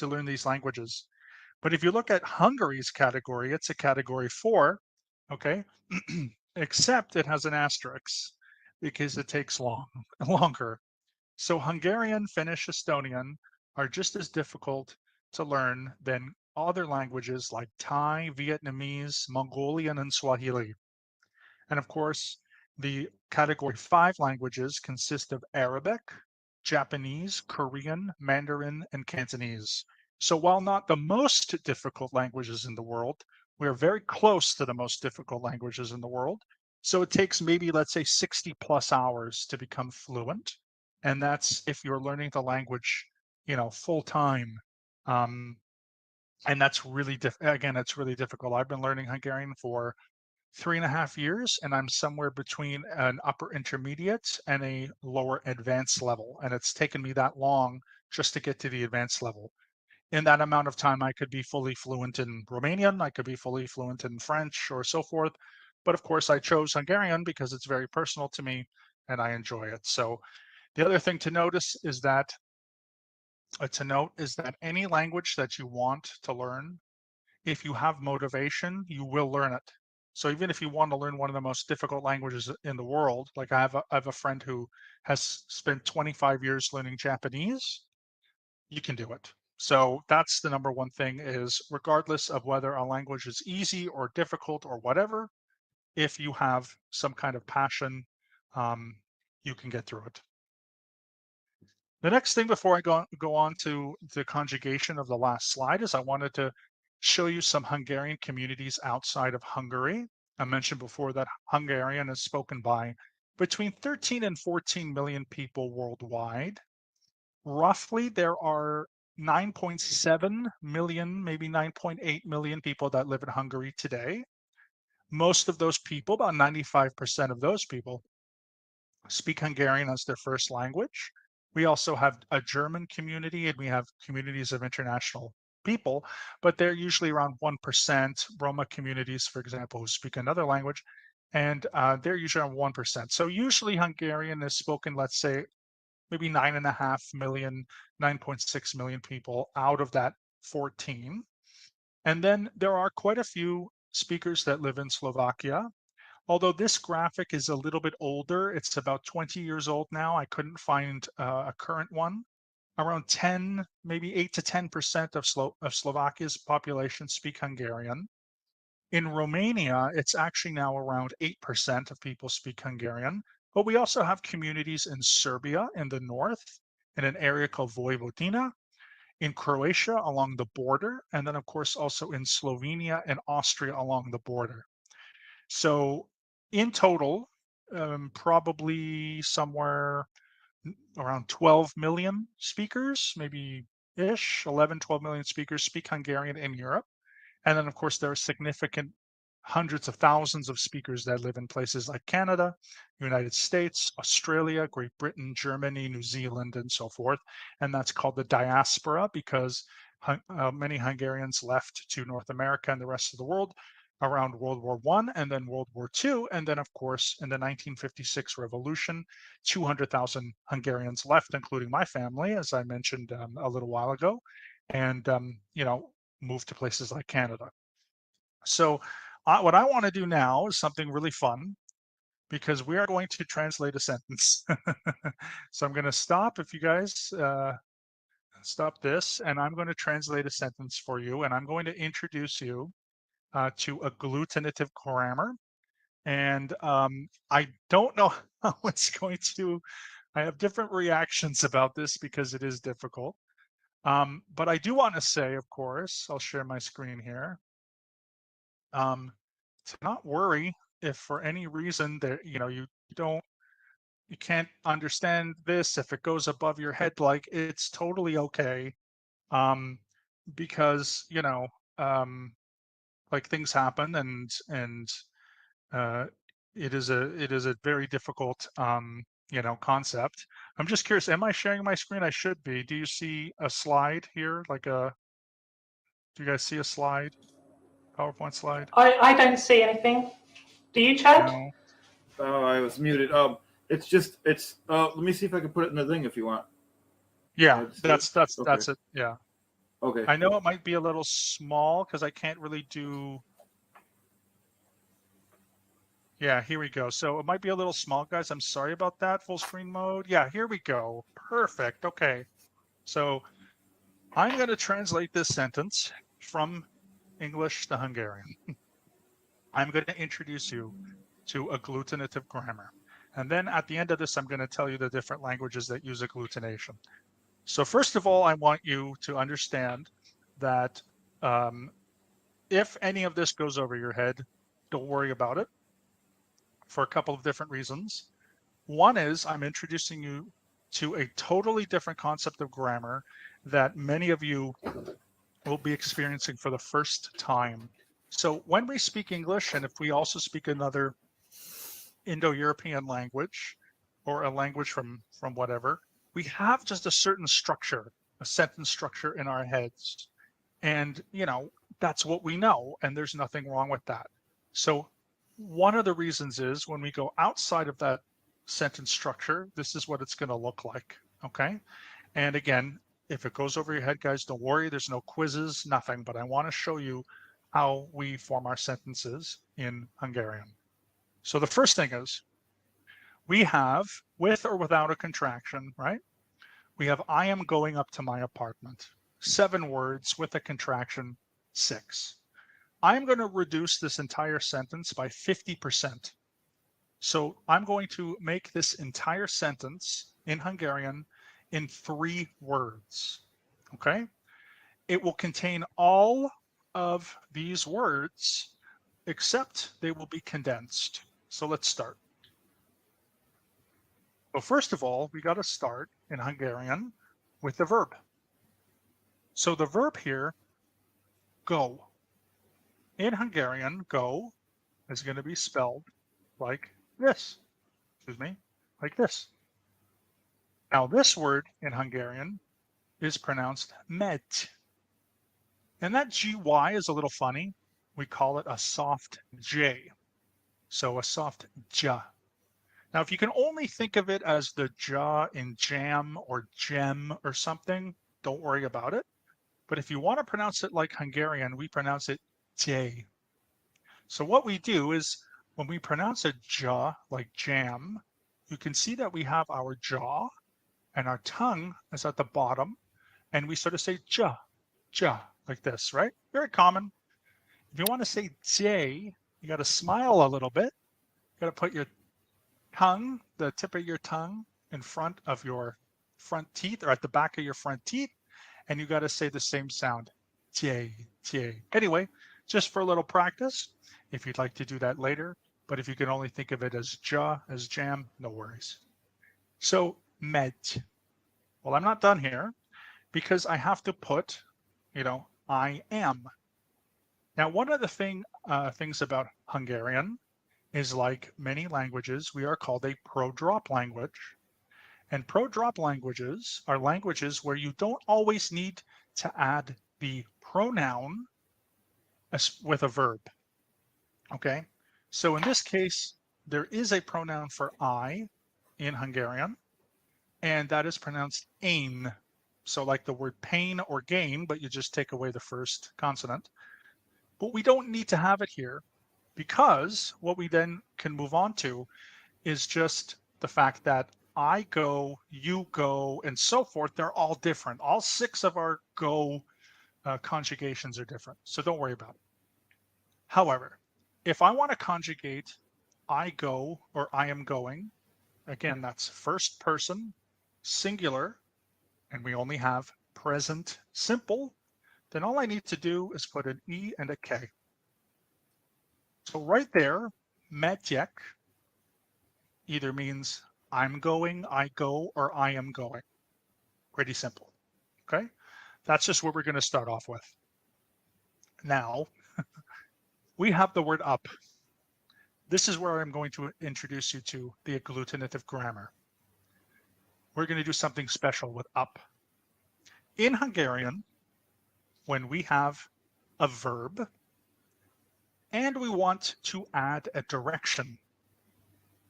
learn these languages. But if you look at Hungary's category, it's a category 4, okay? Except it has an asterisk because it takes longer. So Hungarian, Finnish, Estonian are just as difficult to learn than other languages like Thai, Vietnamese, Mongolian, and Swahili. And of course, the category 5 languages consist of Arabic, Japanese, Korean, Mandarin, and Cantonese. So while not the most difficult languages in the world, we are very close to the most difficult languages in the world. So it takes maybe, let's say, 60 plus hours to become fluent. And that's if you're learning the language, full time. Um, and that's really, again, it's really difficult. I've been learning Hungarian for 3.5 years, and I'm somewhere between an upper intermediate and a lower advanced level. And it's taken me that long just to get to the advanced level. In that amount of time, I could be fully fluent in Romanian, I could be fully fluent in French, or so forth. But of course, I chose Hungarian because it's very personal to me and I enjoy it. So the other thing to note is that any language that you want to learn, if you have motivation, you will learn it. So even if you want to learn one of the most difficult languages in the world, like I have a friend who has spent 25 years learning Japanese, you can do it. So that's the number one thing is regardless of whether a language is easy or difficult or whatever, if you have some kind of passion, um, you can get through it. The next thing before I go on to the conjugation of the last slide is I wanted to show you some Hungarian communities outside of Hungary. I mentioned before that Hungarian is spoken by between 13 and 14 million people worldwide. Roughly, there are 9.7 million, maybe 9.8 million people that live in Hungary today. Most of those people, about 95% of those people, speak Hungarian as their first language. We also have a German community and we have communities of international people, but they're usually around 1%. Roma communities, for example, who speak another language, and they're usually around 1%. So usually Hungarian is spoken, let's say, maybe 9.5 million, 9.6 million people out of that 14. And then there are quite a few speakers that live in Slovakia. Although this graphic is a little bit older, it's about 20 years old now. I couldn't find a current one. Around 10, maybe 8 to 10% of Slovakia's population speak Hungarian. In Romania, it's actually now around 8% of people speak Hungarian. But we also have communities in Serbia in the north, in an area called Vojvodina, in Croatia along the border, and then of course also in Slovenia and Austria along the border. So in total, probably somewhere around 12 million speakers, maybe ish, 11, 12 million speakers speak Hungarian in Europe. And then, of course, there are significant hundreds of thousands of speakers that live in places like Canada, United States, Australia, Great Britain, Germany, New Zealand, and so forth. And that's called the diaspora because many Hungarians left to North America and the rest of the world around World War I and then World War II. And then, of course, in the 1956 revolution, 200,000 Hungarians left, including my family, as I mentioned a little while ago, and, moved to places like Canada. So what I want to do now is something really fun because we are going to translate a sentence. So I'm going to stop if you guys stop this, and I'm going to translate a sentence for you, and I'm going to introduce you to agglutinative grammar. And I don't know how it's going to, I have different reactions about this because it is difficult. But I do want to say, of course, I'll share my screen here. To not worry if for any reason that you can't understand this, if it goes above your head, like it's totally okay. Um, because like things happen and uh, it is a very difficult concept. I'm just curious, am I sharing my screen? I should be. Do you see a slide here? Do you guys see a slide? PowerPoint slide? I don't see anything. Do you, Chad? No. Oh, I was muted. It's. Let me see if I can put it in the thing if you want. Yeah, that's Okay. it. Yeah. Okay. I know it might be a little small because I can't really do. Yeah, here we go. So it might be a little small, guys. I'm sorry about that. Full screen mode. Yeah, here we go. Perfect. Okay. So I'm going to translate this sentence from English to Hungarian. I'm going to introduce you to agglutinative grammar. And then at the end of this, I'm going to tell you the different languages that use agglutination. So first of all, I want you to understand that if any of this goes over your head, don't worry about it for a couple of different reasons. One is I'm introducing you to a totally different concept of grammar that many of you will be experiencing for the first time. So when we speak English, and if we also speak another Indo-European language or a language from whatever, we have just a certain structure, a sentence structure in our heads. And, that's what we know, and there's nothing wrong with that. So one of the reasons is when we go outside of that sentence structure, this is what it's going to look like, okay? And again, if it goes over your head, guys, don't worry, there's no quizzes, nothing, but I want to show you how we form our sentences in Hungarian. So the first thing is we have, with or without a contraction, right? We have, I am going up to my apartment. 7 words with a contraction, 6. I'm going to reduce this entire sentence by 50%. So I'm going to make this entire sentence in Hungarian in 3 words, okay? It will contain all of these words, except they will be condensed. So let's start. Well, first of all, we got to start in Hungarian with the verb. So the verb here, go. In Hungarian, go is going to be spelled like this. Excuse me, like this. Now this word in Hungarian is pronounced med. And that GY is a little funny. We call it a soft J. So a soft ja. Now, if you can only think of it as the ja in jam or gem or something, don't worry about it. But if you want to pronounce it like Hungarian, we pronounce it J. So what we do is when we pronounce a ja like jam, you can see that we have our jaw and our tongue is at the bottom, and we sort of say ja, ja, like this, right? Very common. If you want to say J, you got to smile a little bit. You got to put your tongue, the tip of your tongue, in front of your front teeth or at the back of your front teeth, and you got to say the same sound, J, J. Anyway, just for a little practice, if you'd like to do that later, but if you can only think of it as ja, as jam, no worries. So med. Well, I'm not done here because I have to put, I am. Now, one of the things about Hungarian is, like many languages, we are called a pro-drop language. And pro-drop languages are languages where you don't always need to add the pronoun with a verb. Okay, so in this case, there is a pronoun for I in Hungarian, and that is pronounced én. So like the word pain or gain, but you just take away the first consonant. But we don't need to have it here because what we then can move on to is just the fact that I go, you go, and so forth. They're all different. All 6 of our go conjugations are different. So don't worry about it. However, if I want to conjugate I go or I am going, again, that's first person, singular, and we only have present simple, then all I need to do is put an E and a K. So right there, megyek either means I'm going, I go, or I am going. Pretty simple, okay? That's just what we're going to start off with. Now, we have the word up. This is where I'm going to introduce you to the agglutinative grammar. We're going to do something special with up. In Hungarian, when we have a verb and we want to add a direction,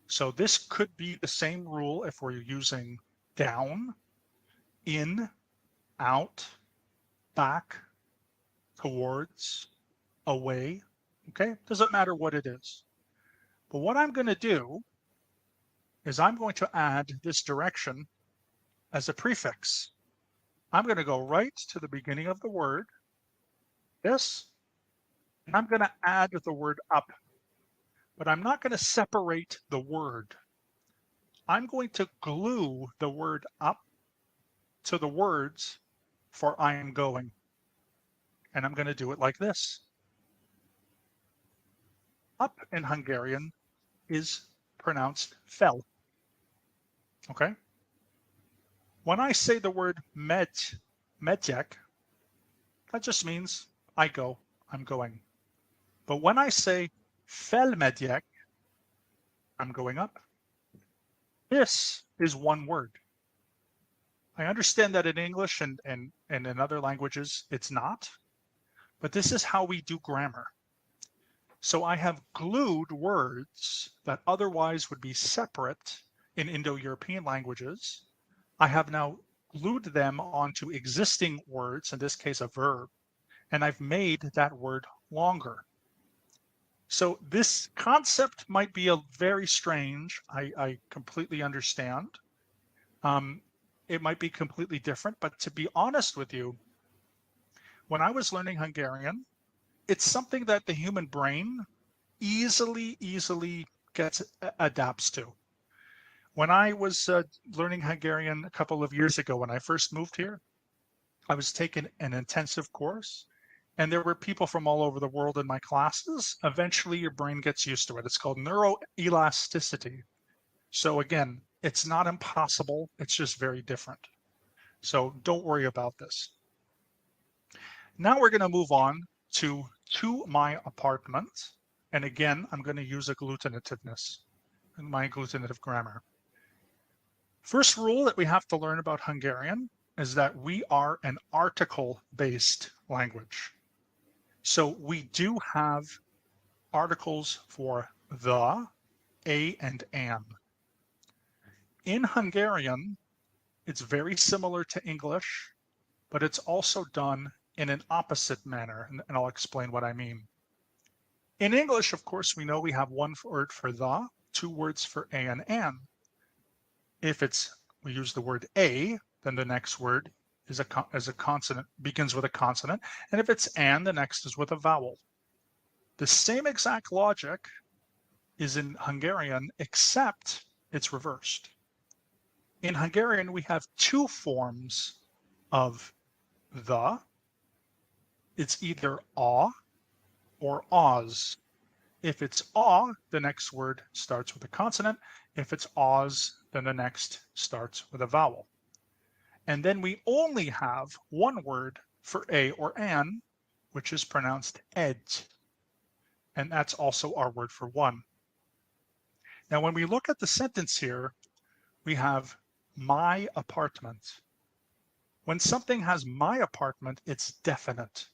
so this could be the same rule if we're using down, in, out, back, towards, away, okay? Doesn't matter what it is. But what I'm going to do is I'm going to add this direction as a prefix. I'm going to go right to the beginning of the word, this, and I'm going to add the word up, but I'm not going to separate the word. I'm going to glue the word up to the words for I am going. And I'm going to do it like this. Up in Hungarian is pronounced fel. Okay? When I say the word megyek, that just means I go, I'm going. But when I say felmegyek, I'm going up. This is one word. I understand that in English and in other languages, it's not, but this is how we do grammar. So I have glued words that otherwise would be separate in Indo-European languages. I have now glued them onto existing words, in this case a verb, and I've made that word longer. So this concept might be a very strange. I completely understand. It might be completely different, but to be honest with you, when I was learning Hungarian, it's something that the human brain easily adapts to. When I was learning Hungarian a couple of years ago, when I first moved here, I was taking an intensive course, and there were people from all over the world in my classes. Eventually, your brain gets used to it. It's called neuroelasticity. So again, it's not impossible. It's just very different. So don't worry about this. Now we're going to move on to my apartment. And again, I'm going to use agglutinativeness in my agglutinative grammar. First rule that we have to learn about Hungarian is that we are an article-based language. So we do have articles for the, a, and an. In Hungarian, it's very similar to English, but it's also done in an opposite manner, and I'll explain what I mean. In English, of course, we know we have one word for the, two words for a and an. If we use the word a, then the next word is a consonant, begins with a consonant, and if it's an, the next is with a vowel. The same exact logic is in Hungarian, except it's reversed. In Hungarian, we have two forms of the. It's either a or oz. If it's a, the next word starts with a consonant. If it's oz, then the next starts with a vowel. And then we only have one word for a or an, which is pronounced ed. And that's also our word for one. Now, when we look at the sentence here, we have my apartment. When something has my apartment, it's definite.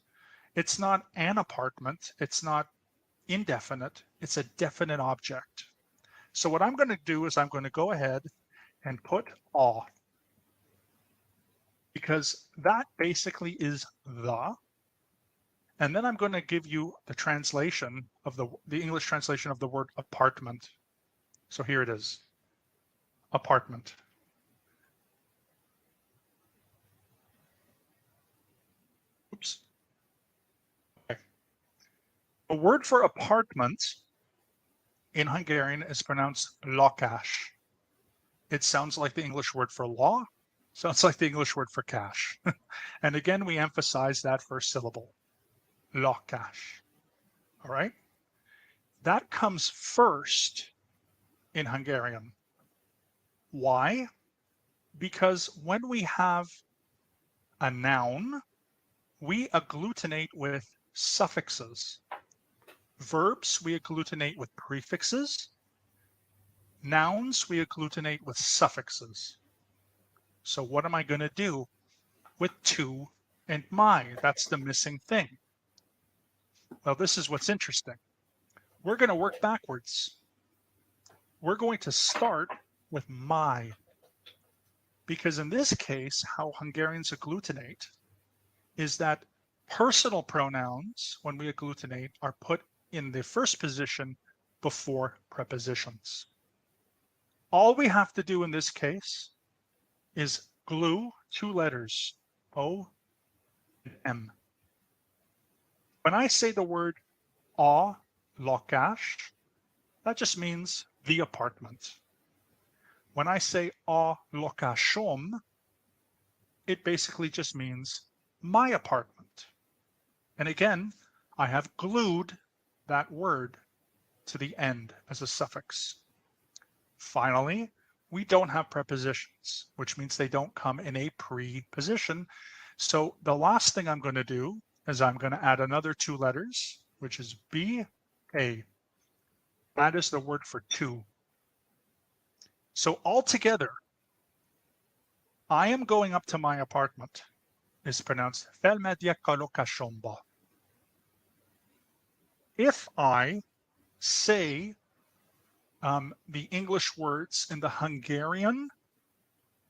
It's not an apartment. It's not indefinite. It's a definite object. So what I'm going to do is I'm going to go ahead and put a, because that basically is the. And then I'm going to give you the translation of the English translation of the word apartment. So here it is, apartment. Oops. Okay. The word for apartment in Hungarian is pronounced lakás. It sounds like the English word for law, sounds like the English word for cash. And again, we emphasize that first syllable, lakás. All right? That comes first in Hungarian. Why? Because when we have a noun, we agglutinate with suffixes. Verbs, we agglutinate with prefixes. Nouns, we agglutinate with suffixes. So what am I going to do with to and my? That's the missing thing. Well, this is what's interesting. We're going to work backwards. We're going to start with my, because in this case, how Hungarians agglutinate is that personal pronouns, when we agglutinate, are put in the first position before prepositions. All we have to do in this case is glue two letters, O, and M. When I say the word a lakás, that just means the apartment. When I say a lakásom, it basically just means my apartment. And again, I have glued that word to the end as a suffix. Finally, we don't have prepositions, which means they don't come in a preposition. So the last thing I'm going to do is I'm going to add another 2 letters, which is B-A. That is the word for two. So altogether, I am going up to my apartment is pronounced felmegyek-a-lakásomba. If I say the English words in the Hungarian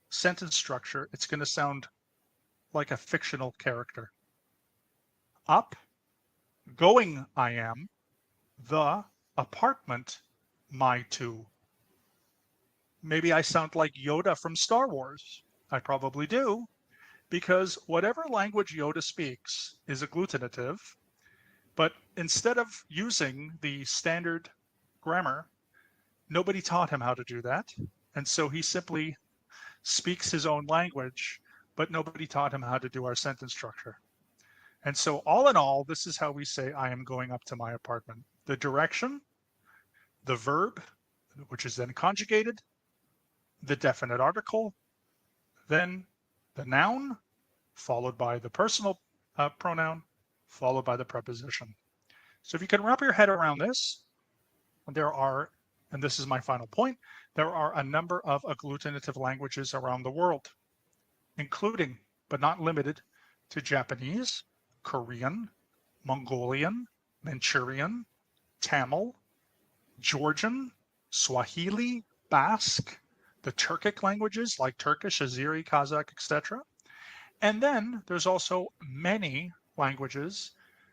sentence structure, it's going to sound like a fictional character. Up, going I am, the apartment, my two. Maybe I sound like Yoda from Star Wars. I probably do, because whatever language Yoda speaks is agglutinative, but instead of using the standard grammar, nobody taught him how to do that. And so he simply speaks his own language, but nobody taught him how to do our sentence structure. And so all in all, this is how we say, I am going up to my apartment. The direction, the verb, which is then conjugated, the definite article, then the noun, followed by the personal pronoun, followed by the preposition. So if you can wrap your head around this, there are, and this is my final point, there are a number of agglutinative languages around the world, including, but not limited to Japanese, Korean, Mongolian, Manchurian, Tamil, Georgian, Swahili, Basque, the Turkic languages like Turkish, Azeri, Kazakh, etc. And then there's also many languages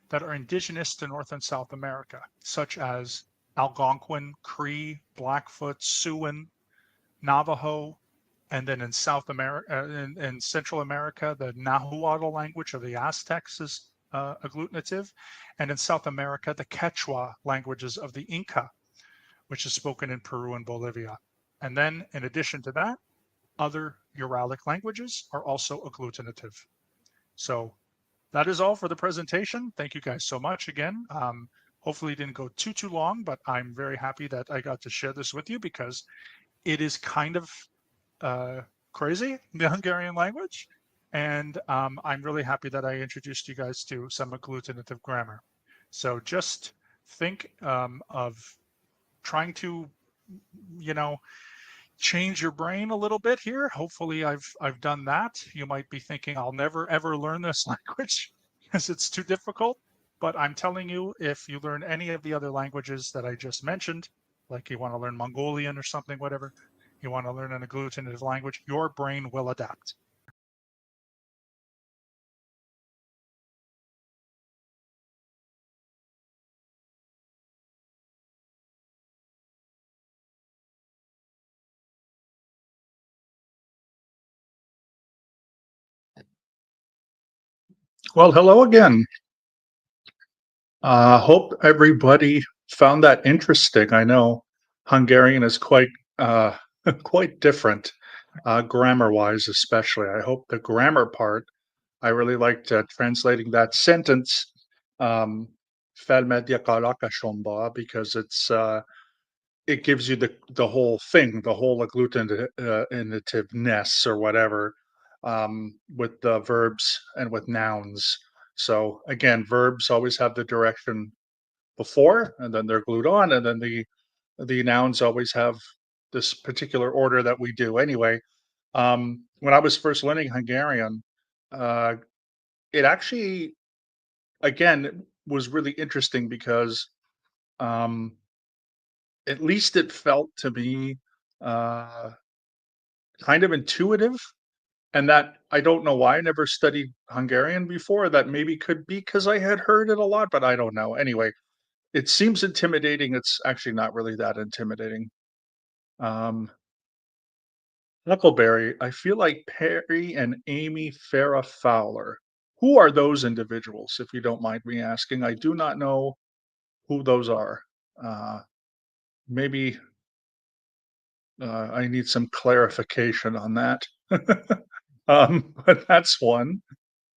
that are indigenous to North and South America, such as Algonquin, Cree, Blackfoot, Siouan, Navajo, and then in South America, in Central America, the Nahuatl language of the Aztecs is agglutinative, and in South America, the Quechua languages of the Inca, which is spoken in Peru and Bolivia. And then, in addition to that, other Uralic languages are also agglutinative. So that is all for the presentation. Thank you guys so much again. Hopefully it didn't go too long, but I'm very happy that I got to share this with you because it is kind of crazy, the Hungarian language. And I'm really happy that I introduced you guys to some agglutinative grammar. So just think of trying to, change your brain a little bit here. Hopefully I've done that. You might be thinking I'll never ever learn this language because it's too difficult. But I'm telling you, if you learn any of the other languages that I just mentioned, like you want to learn Mongolian or something, whatever, you want to learn an agglutinative language, your brain will adapt. Well, hello again. Hope everybody found that interesting. I know Hungarian is quite quite different, grammar-wise, especially. I hope the grammar part. I really liked translating that sentence, "Felmegyek a lakásomba," because it gives you the whole thing, the whole agglutinativeness or whatever, with the verbs and with nouns. So again, verbs always have the direction before, and then they're glued on, and then the nouns always have this particular order that we do. Anyway, when I was first learning Hungarian, uh, it actually, again, was really interesting because um, at least it felt to me uh, kind of intuitive, and that I don't know why I never studied Hungarian before. That maybe could be because I had heard it a lot, but I don't know. Anyway, it seems intimidating. It's actually not really that intimidating. Um, Huckleberry, I feel like Perry and Amy Farrah Fowler. Who are those individuals, if you don't mind me asking? I do not know who those are. Uh, maybe I need some clarification on that. But that's one.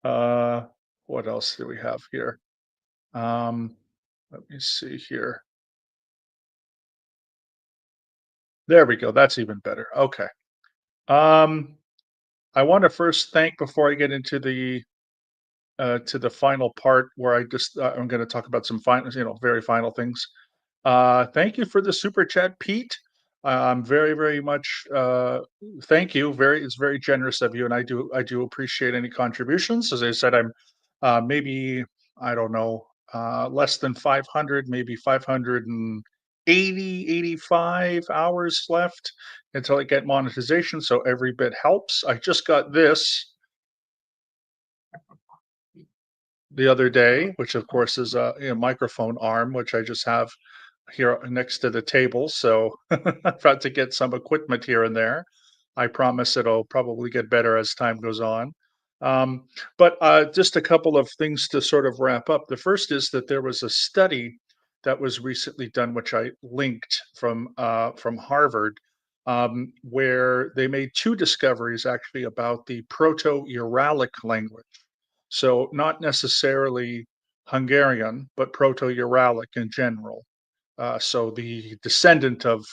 Uh, what else do we have here? Um, let me see here. There we go. That's even better. Okay. Um, I want to first thank before I get into the final part where I'm going to talk about some final, very final things. Thank you for the super chat, Pete. I'm very, very much thank you. It's very generous of you, and I do appreciate any contributions. As I said, I'm maybe I don't know less than 500, maybe 580, 85 hours left until I get monetization. So every bit helps. I just got this the other day, which of course is a microphone arm, which I just have here next to the table. So I've got to get some equipment here and there. I promise it'll probably get better as time goes on. But just a couple of things to sort of wrap up. The first is that there was a study that was recently done, which I linked from Harvard, where they made two discoveries actually about the Proto-Uralic language. So not necessarily Hungarian, but Proto-Uralic in general. So the descendant of,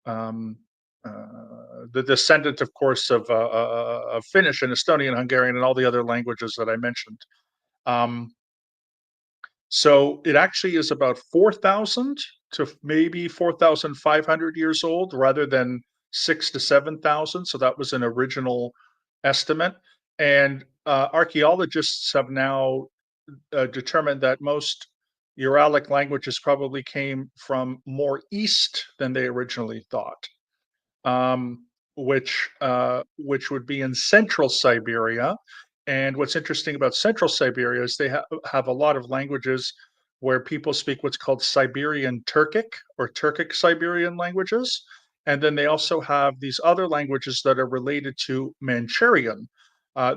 um, the descendant, of course, of Finnish and Estonian, Hungarian, and all the other languages that I mentioned. Um, so it actually is about 4,000 to maybe 4,500 years old, rather than 6 to 7,000. So that was an original estimate, and archaeologists have now determined that most Uralic languages probably came from more east than they originally thought, um, which would be in central Siberia. And what's interesting about central Siberia is they have a lot of languages where people speak what's called Siberian Turkic or Turkic Siberian languages. And then they also have these other languages that are related to Manchurian.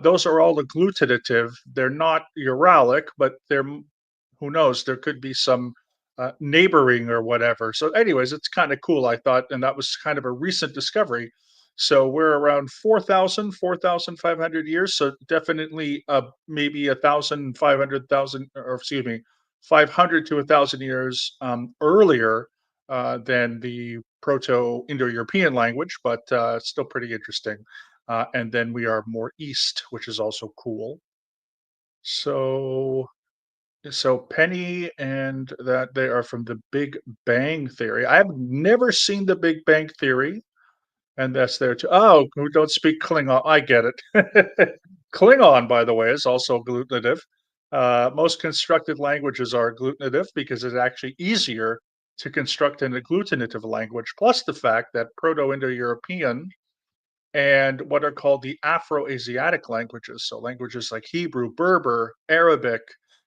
Those are all agglutinative. They're not Uralic, but who knows? There could be some neighbouring or whatever. So, anyways, it's kind of cool, I thought, and that was kind of a recent discovery. So we're around 4,000, 4,500 years. So definitely maybe 1,500,000, or excuse me, 500 to 1,000 years earlier than the Proto-Indo-European language, but still pretty interesting. And then we are more east, which is also cool. So Penny and that they are from the Big Bang Theory. I have never seen the Big Bang Theory, and that's there too. Oh, who don't speak Klingon? I get it. Klingon, by the way, is also agglutinative. Most constructed languages are agglutinative because it's actually easier to construct an agglutinative language. Plus the fact that Proto-Indo-European and what are called the Afro-Asiatic languages. So languages like Hebrew, Berber, Arabic,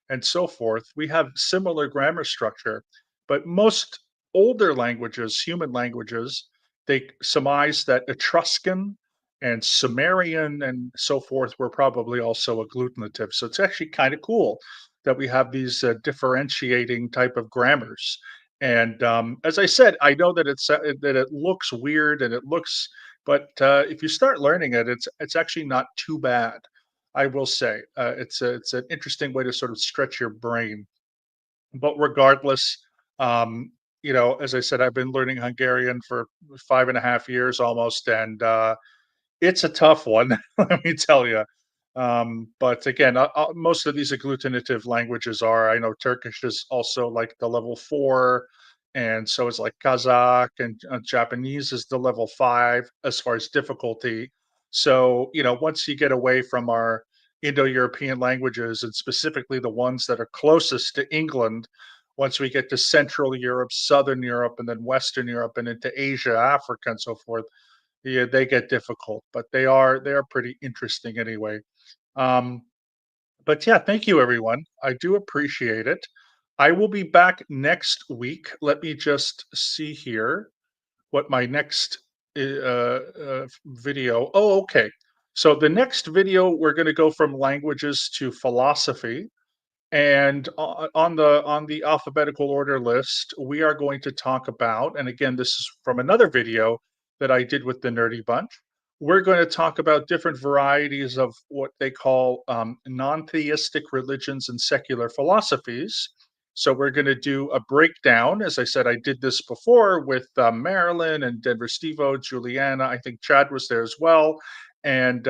and so forth, we have similar grammar structure. But most older languages, human languages, they surmise that Etruscan and Sumerian and so forth were probably also agglutinative. So it's actually kind of cool that we have these differentiating type of grammars. And as I said, I know that it looks weird and it looks, but if you start learning it, it's actually not too bad. I will say it's an interesting way to sort of stretch your brain. But regardless, um, as I said, I've been learning Hungarian for 5.5 years almost, and it's a tough one, let me tell you. But again, most of these agglutinative languages are. I know Turkish is also like the level 4, and so is like Kazakh, and Japanese is the level 5 as far as difficulty. So, once you get away from our Indo-European languages, and specifically the ones that are closest to England, once we get to Central Europe, Southern Europe, and then Western Europe, and into Asia, Africa, and so forth, yeah, they get difficult, but they are pretty interesting anyway. Um, but yeah, thank you everyone. I do appreciate it. I will be back next week. Let me just see here what my next video. Oh, okay. So the next video, we're going to go from languages to philosophy. And on the alphabetical order list, we are going to talk about, and again, this is from another video that I did with the Nerdy Bunch. We're going to talk about different varieties of what they call non-theistic religions and secular philosophies. So we're going to do a breakdown. As I said, I did this before with Marilyn and Denver Stevo, Juliana. I think Chad was there as well, and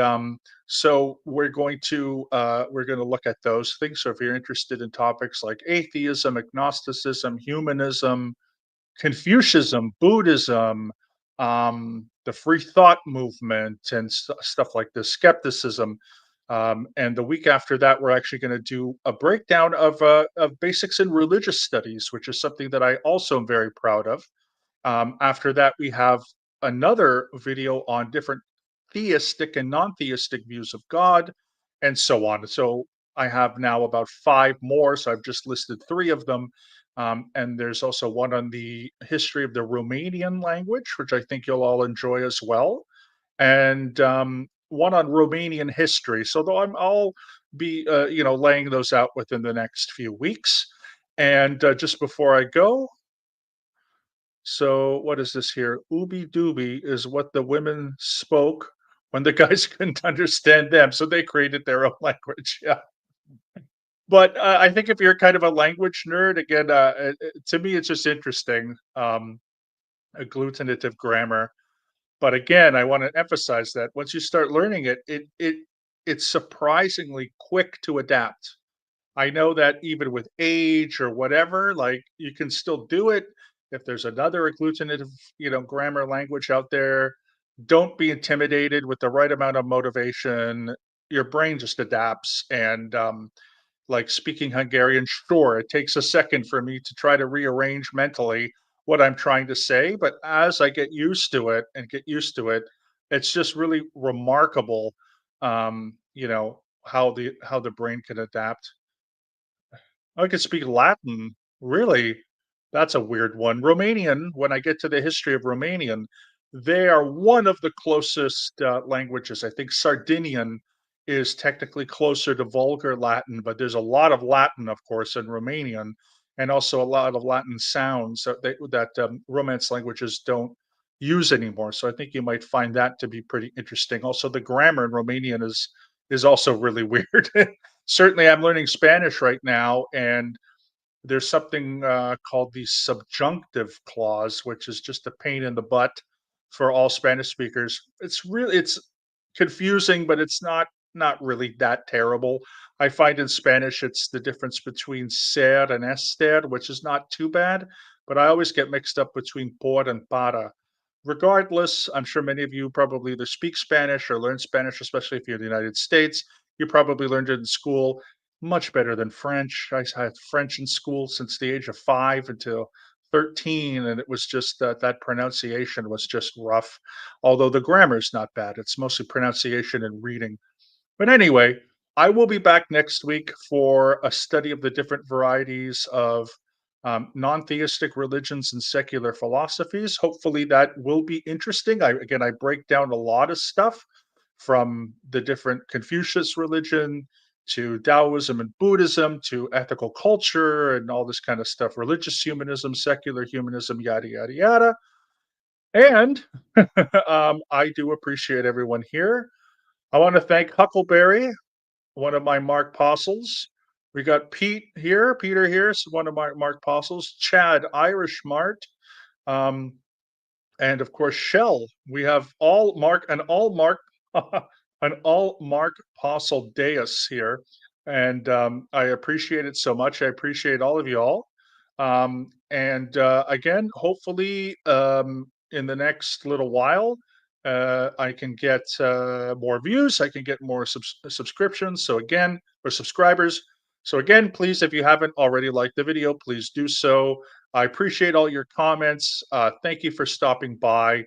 so we're going to look at those things. So if you're interested in topics like atheism, agnosticism, humanism, Confucianism, Buddhism, the free thought movement, and stuff like this, skepticism. And the week after that, we're actually going to do a breakdown of basics in religious studies, which is something that I also am very proud of. After that, we have another video on different theistic and non-theistic views of God, and so on. So I have now about 5 more. So I've just listed 3 of them. And there's also one on the history of the Romanian language, which I think you'll all enjoy as well. And one on Romanian history. So I'll be, laying those out within the next few weeks. And just before I go, so what is this here? Ooby dooby is what the women spoke when the guys couldn't understand them, so they created their own language. Yeah, but I think if you're kind of a language nerd, again, to me, it's just interesting. Agglutinative grammar, but again, I want to emphasize that once you start learning it, it's surprisingly quick to adapt. I know that even with age or whatever, like you can still do it. If there's another agglutinative, grammar language out there, don't be intimidated. With the right amount of motivation, your brain just adapts. And like speaking Hungarian, sure, it takes a second for me to try to rearrange mentally what I'm trying to say. But as I get used to it and get used to it, it's just really remarkable, how the brain can adapt. I could speak Latin. Really? That's a weird one. Romanian, when I get to the history of Romanian, they are one of the closest languages. I think Sardinian is technically closer to Vulgar Latin, but there's a lot of Latin, of course, in Romanian, and also a lot of Latin sounds that Romance languages don't use anymore. So I think you might find that to be pretty interesting. Also, the grammar in Romanian is also really weird. Certainly, I'm learning Spanish right now, and there's something called the subjunctive clause, which is just a pain in the butt for all Spanish speakers. It's confusing, but it's not really that terrible. I find in Spanish it's the difference between ser and estar, which is not too bad, but I always get mixed up between por and para. Regardless, I'm sure many of you probably either speak Spanish or learn Spanish, especially if you're in the United States. You probably learned it in school. Much better than French. I had French in school since the age of 5 until 13, and it was just that pronunciation was just rough. Although the grammar is not bad, it's mostly pronunciation and reading. But anyway, I will be back next week for a study of the different varieties of non theistic religions and secular philosophies. Hopefully, that will be interesting. I break down a lot of stuff from the different Confucius religion to Taoism and Buddhism to ethical culture and all this kind of stuff, religious humanism, secular humanism, yada, yada, yada. And I do appreciate everyone here. I want to thank Huckleberry, one of my Mark Postles. We got Peter here, is one of my Mark Postles, Chad, Irish Mart, um, and of course Shell. We have an all Mark Postle Deus here, and I appreciate it so much. I appreciate all of you all. And again, hopefully, in the next little while, I can get more views. I can get more subscriptions. So again, or subscribers. So again, please, if you haven't already liked the video, please do so. I appreciate all your comments. Thank you for stopping by.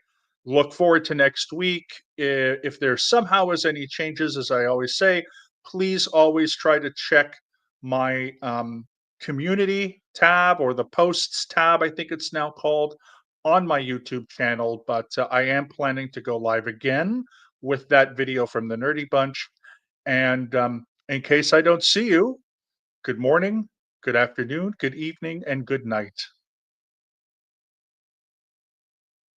Look forward to next week. If there somehow is any changes, as I always say, please always try to check my community tab or the posts tab, I think it's now called, on my YouTube channel, but I am planning to go live again with that video from the Nerdy Bunch. And in case I don't see you, good morning, good afternoon, good evening, and good night.